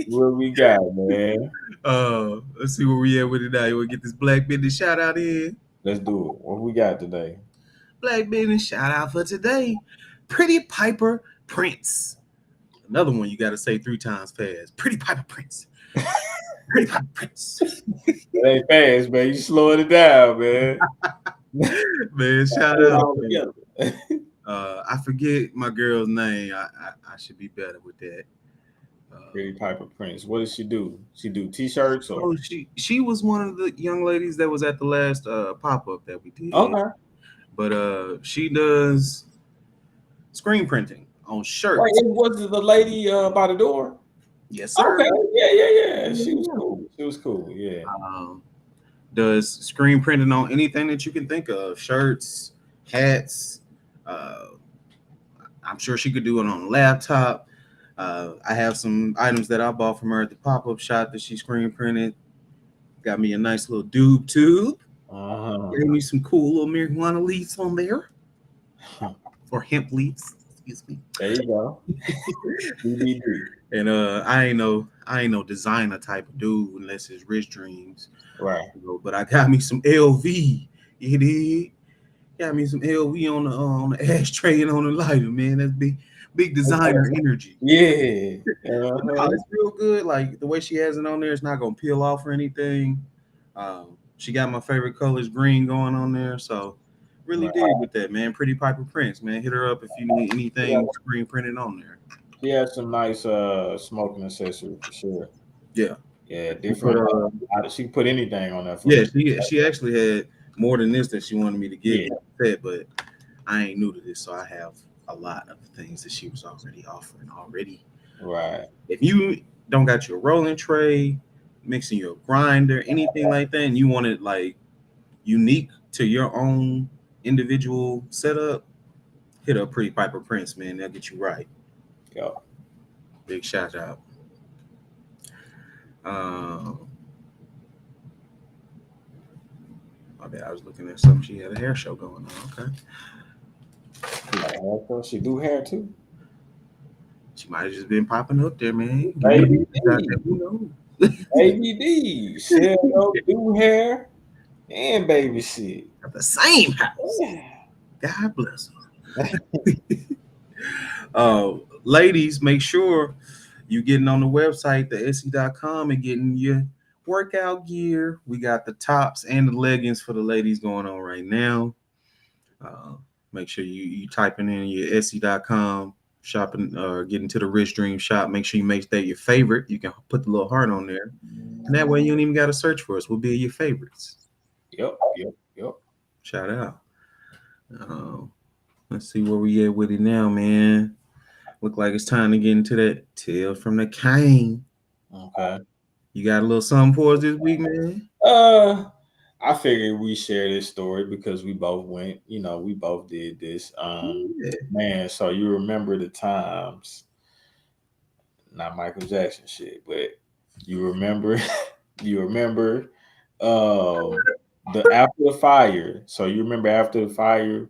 What we got, man? Let's see where we at with it now. You wanna get this Black Business shout out in? Let's do it. What we got today? Black Business shout out for today. Pretty Piper Prince. Another one you gotta say 3 times fast. Pretty Piper Prince. Pretty Piper Prince. It ain't fast, man. You slowing it down, man. Man, shout out. I forget my girl's name. I should be better with that. Pretty Piper Prince. What does she do? She do t-shirts or? Oh, she was one of the young ladies that was at the last pop-up that we did. Okay. But she does screen printing on shirts. Wait, was it the lady by the door? Yes, sir. Okay. Yeah. She was cool. She was cool. Yeah. Does screen printing on anything that you can think of. Shirts, hats. I'm sure she could do it on a laptop. I have some items that I bought from her at the pop-up shop that she screen printed. Got me a nice little doob tube. Gave me some cool little marijuana leaves on there. Or hemp leaves. Excuse me. There you go. And I ain't no designer type of dude unless it's Rich Dreamzz. Right. But I got me some LV. You did. Got me some LV on the ashtray and on the lighter, man. That's big designer energy. Yeah. It's real good. Like the way she has it on there, it's not gonna peel off or anything. She got my favorite colors green going on there, so really dig with that, man. Pretty Piper Prince, man. Hit her up if you need anything screen printed on there. She has some nice smoking accessories for sure. Yeah, different. She can put anything on that. She actually had more than this that she wanted me to get, but I ain't new to this, so I have a lot of the things that she was already offering already. Right. If you don't got your rolling tray, mixing your grinder, anything like that, and you want it like unique to your own individual setup, hit up Pretty Piper Prince, man. They'll get you right. Yep. Big shout out. Um, my bad. I was looking at something. She had a hair show going on. Okay. She got a haircut. She do hair too. She might have just been popping up there, man. Give me Baby a out there. D. Who knows? Baby D. She'll do hair and baby shit. At the same house. Yeah. God bless her. Ladies, make sure you getting on the website, the Etsy.com, and getting your workout gear. We got the tops and the leggings for the ladies going on right now. Uh, Make sure you typing in your Etsy.com, shopping or getting to the Rich Dream shop. Make sure you make that your favorite. You can put the little heart on there. And that way you don't even got to search for us. We'll be your favorites. Yep. Yep. Yep. Shout out. Uh, let's see where we at with it now, man. Look like it's time to get into that tale from the cane. Okay. You got a little something for us this week, man? Uh, I figured we share this story because we both went. We both did this. Yeah. Man. So you remember the times, not Michael Jackson shit, but you remember, you remember, the after the fire. So you remember after the fire,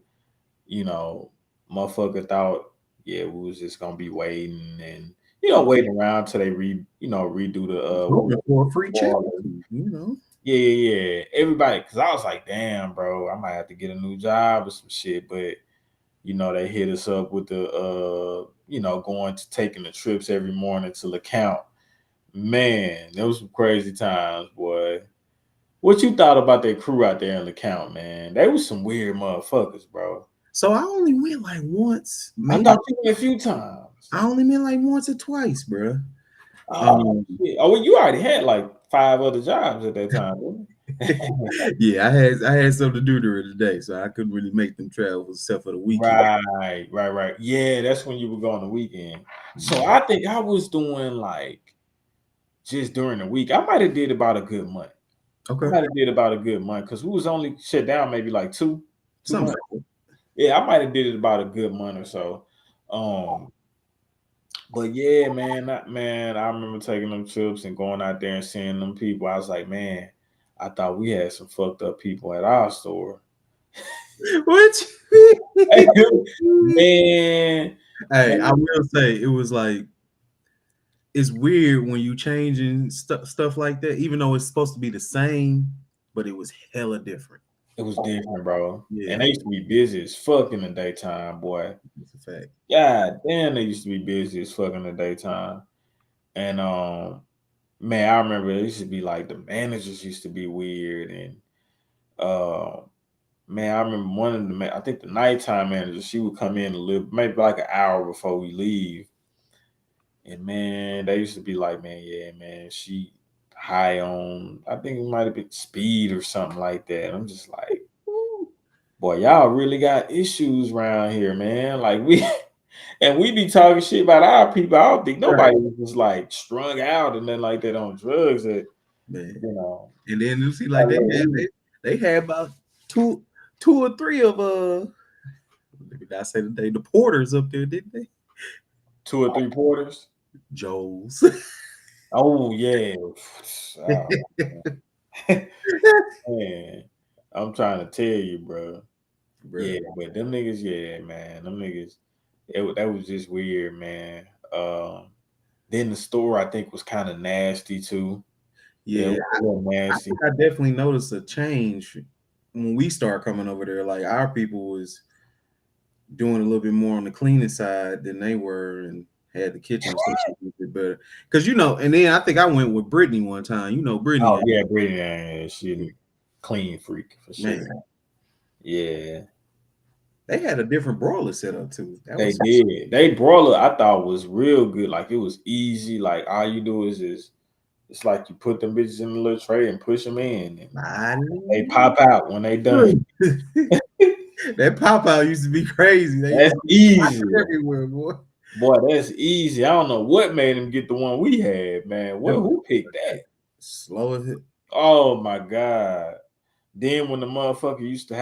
you know, motherfucker thought, yeah, we was just gonna be waiting and waiting around till they redo the Hoping for a free check, war. you know. Yeah. Everybody, because I was like, damn, bro, I might have to get a new job or some shit. But they hit us up with the going to taking the trips every morning to the count. Man, there was some crazy times, boy. What you thought about that crew out there in the count, man? They was some weird motherfuckers, bro. So I only went like once, I maybe. thought you went a few times. I only went like once or twice, bro. Oh, shit. Oh, well, you already had like 5 other jobs at that time, didn't you? Yeah, I had something to do during the day, so I couldn't really make them travel except for the weekend. Right. Yeah, that's when you were going the weekend. So I think I was doing like just during the week. I might have did about a good month. Okay. I might have did about a good month because we was only shut down maybe like two Something months. like Yeah, I might have did it about a good month or so. But yeah, man, I remember taking them trips and going out there and seeing them people. I was like, man, I thought we had some fucked up people at our store. that. What? Man, Hey, I will say it was like it's weird when you changing stuff like that, even though it's supposed to be the same, but it was hella different. it was different, bro. Yeah, And they used to be busy as fuck in the daytime, boy. it's a fact. God damn, they used to be busy as fuck in the daytime. And man, I remember it used to be like the managers used to be weird. And uh man, I remember one of I think the nighttime manager, she would come in a little, maybe like an hour before we leave. And man, they used to be like, man, yeah, man, she high on, I think it might have been speed or something like that. I'm just like, boy, y'all really got issues around here, man. Like and we be talking shit about our people. I don't think nobody was just like strung out and then like that on drugs that Man. you know. And then you see like they had about two or three of did I say today the porters up there, didn't they? 2 or 3 porters. Joel's. Oh yeah. Oh, man. I'm trying to tell you, bro. Yeah, but them niggas, yeah, man. Them niggas, that was just weird, man. Then the store I think was kind of nasty too. Yeah, it Yeah, was a little I nasty. think I definitely noticed a change when we started coming over there. Like our people was doing a little bit more on the cleaning side than they were, and had the kitchen section a little bit better. Because and then I think I went with Brittany one time. You know, Brittany. Oh yeah, Brittany, she clean freak for sure. Man, Yeah, they had a different broiler set up too. they did. They broiler I thought was real good. Like it was easy. Like all you do is it's like you put them bitches in a little tray and push them in, and they pop out when they done. That pop out used to be crazy. They used That's to be easy. everywhere, boy. Boy, that's easy. I don't know what made him get the one we had, man. That What was who picked that? slow as it. Oh my god. Then when the motherfucker used to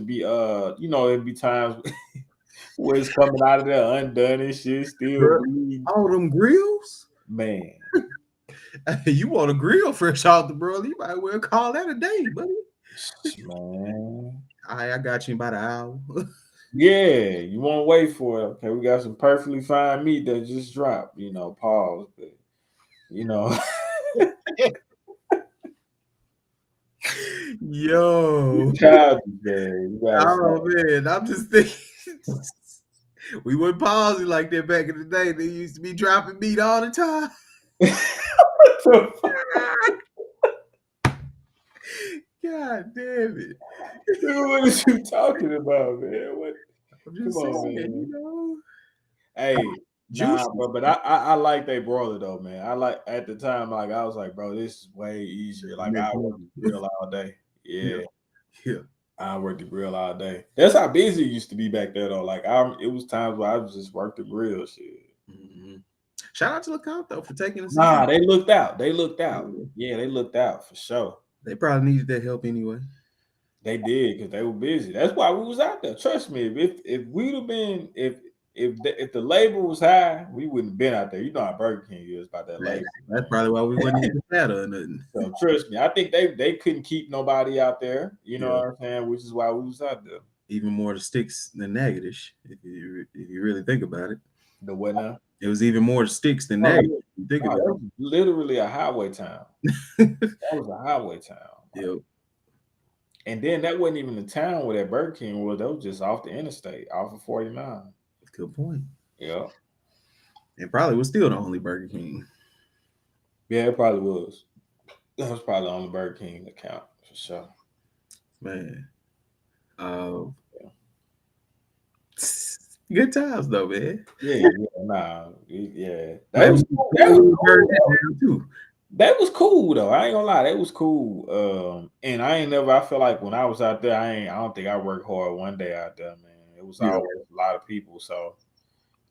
be it'd be times where it's coming out of there undone and shit, still Bro, bleeding. all them grills. Man. You want a grill fresh out the broil? You might well call that a day, buddy. Man. All right, I got you in about an hour. Yeah, you won't wait for it. Okay, we got some perfectly fine meat that just dropped, pause. But you know, Yo. childish, man. You gotta Oh stop. man, I'm just thinking we wouldn't pause it like that back in the day. They used to be dropping meat all the time. What the fuck? God damn it. Dude, what is you talking about, man? What? I'm Come just on, saying, man. you know. Hey, nah, Juicy. bro, but I like they broiler though, man. I like at the time, like I was like, bro, this is way easier. Like I work the grill all day. Yeah, Yeah, yeah. I work the grill all day. That's how busy it used to be back there though. Like it was times where I was just work the grill shit. Mm-hmm. Shout out to LeCount though for taking us in. Nah, they looked out. They looked out. Yeah. Yeah, they looked out for sure. They probably needed that help anyway. They did because they were busy. That's why we was out there. Trust me, if we'd have been if the labor was high, we wouldn't have been out there. You know how Burger King is about that Man, labor. that's probably why we wouldn't even matter or nothing. So trust me, I think they couldn't keep nobody out there. You know Yeah. what I'm saying? Which is why we was out there. Even more the sticks than negatives, if you really think about it. The what now? It was even more the sticks than Oh, negatives. yeah. You think No, that about was literally a highway town. it. That was a highway town. Yep. And then that wasn't even the town where that Burger King was. That was just off the interstate, off of 49. Good point. Yeah. And probably was still the only Burger King. Yeah, it probably was. That was probably the only Burger King account for sure. Man. Uh, good times though, man. Yeah, nah, yeah. That Maybe was we cool. That was burn cool. that down too. That was cool though. I ain't gonna lie, that was cool. And I feel like when I was out there, I don't think I worked hard one day out there, man. It was Yeah. always a lot of people. So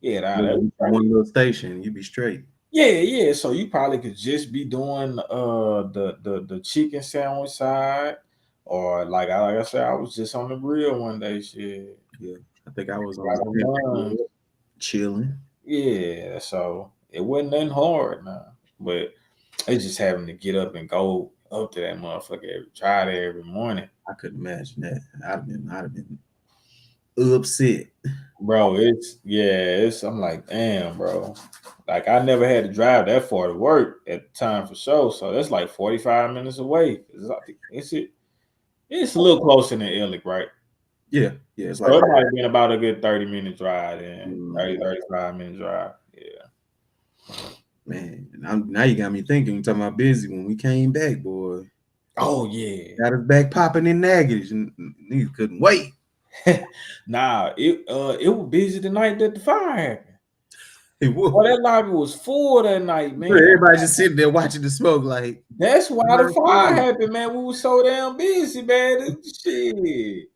yeah, that was One little station, you be straight. yeah. So you probably could just be doing the chicken sandwich side, or like I said, I was just on the grill one day, shit. Yeah. I think I was Right on lunch. chilling. Yeah, so it wasn't nothing hard now, but it's just having to get up and go up to that motherfucker try there every morning, I couldn't imagine that. I'd have been upset. bro. It's I'm like, damn, bro. Like I never had to drive that far to work at the time for sure, so that's like 45 minutes away. It's a little closer than Illick, right? Yeah. Yeah. It's So like it might have been about a good 30-minute drive then, mm, 35-minute drive. Yeah. man. Now you got me thinking. You talking about busy when we came back, boy. Oh yeah. Got us back popping in negatives, and niggas couldn't wait. Nah, it was busy the night that the fire happened. It was. Well, that lobby was full that night, man. Everybody just sitting there watching the smoke, like That's why the fire happened, man. We were so damn busy, man. Shit.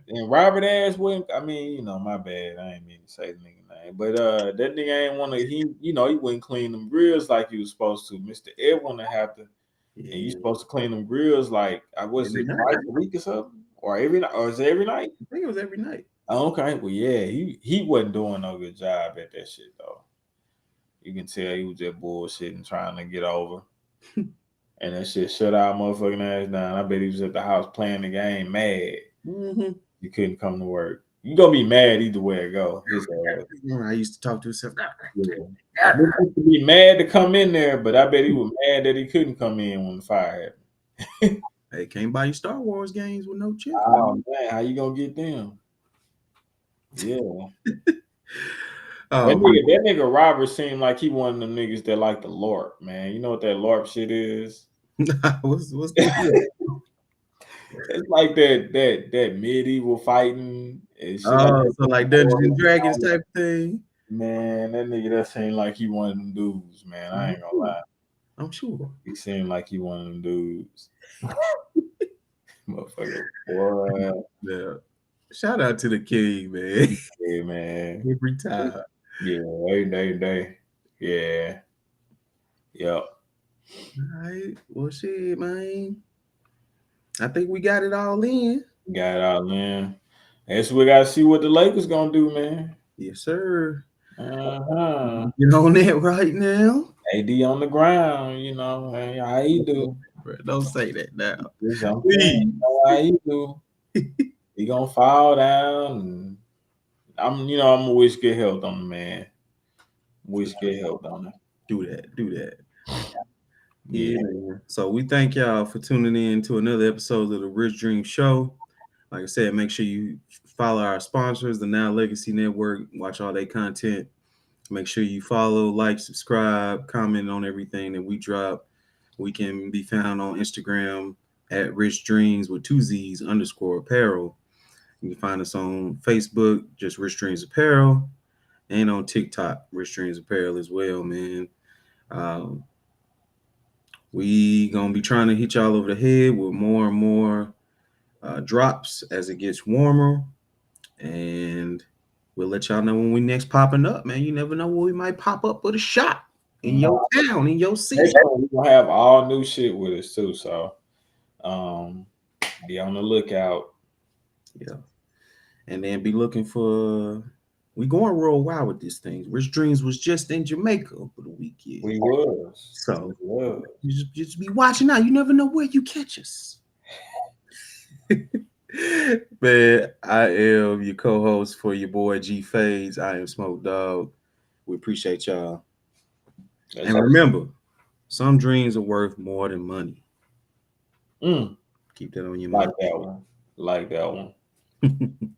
And Robert Ash wouldn't. I mean, my bad. I ain't mean to say the nigga name, but that nigga ain't want to. He wouldn't clean them grills like he was supposed to. Mr. Ed wanna have to, and you supposed to clean them grills like I was it twice a week or something, or every night, or is it every night? I think it was every night. Oh, okay, well, yeah, he wasn't doing no good job at that shit though. You can tell he was just bullshitting, trying to get over. And that shit shut our motherfucking ass down. I bet he was at the house playing the game mad. Mm-hmm. He couldn't come to work. You gonna be mad either way it go. His ass. I used to talk to himself. Yeah. He used to be mad to come in there, but I bet he was mad that he couldn't come in when the fire happened. Hey, can't buy you Star Wars games with no chip. Oh man, how you gonna get them? Yeah. That nigga Robert seemed like he one of them niggas that like the LARP, man. You know what that LARP shit is? what's that? It's like that medieval fighting and shit. Oh, so like Dungeons and Dragons type thing. Man, that nigga that seemed like he one of them dudes, man. I ain't gonna lie. I'm sure. He seemed like he one of them dudes. Motherfucker. Boy. Yeah. Shout out to the king, man. Yeah, man. Every time. Yeah, they. Yeah, yep. All right. Well, shit, man. I think we got it all in. Got it out, man. Guess we gotta see what the Lakers gonna do, man. Yes, sir. Uh-huh. Get on that right now. AD on the ground, hey, how he do? Bro, don't say that now. Just I'm saying, Please. how he do? He gonna fall down, and I'm gonna wish good health on the man. Wish good health on him. Do that. Do that. Yeah. Yeah, Man. So we thank y'all for tuning in to another episode of the Rich Dream Show. Like I said, make sure you follow our sponsors, the Now Legacy Network. Watch all their content. Make sure you follow, like, subscribe, comment on everything that we drop. We can be found on Instagram at Rich Dreams with 2 Z's _apparel. You can find us on Facebook, just Rich Dreams Apparel, and on TikTok, Rich Dreams Apparel as well, man. Um, we gonna be trying to hit y'all over the head with more and more drops as it gets warmer, and we'll let y'all know when we next popping up, man. You never know where we might pop up with a shot in your town, in your city. we're gonna have all new shit with us too. So, um, be on the lookout. Yeah. And then be looking for, we going real wild with these things. Rich Dreams was just in Jamaica over the weekend. We was. So We was. you just be watching out. You never know where you catch us. Man, I am your co-host for your boy G Fades. I am Smok3og. We appreciate y'all. That's And remember, some dreams are worth more than money. Mm, Keep that on your like mind. that one. Like that one.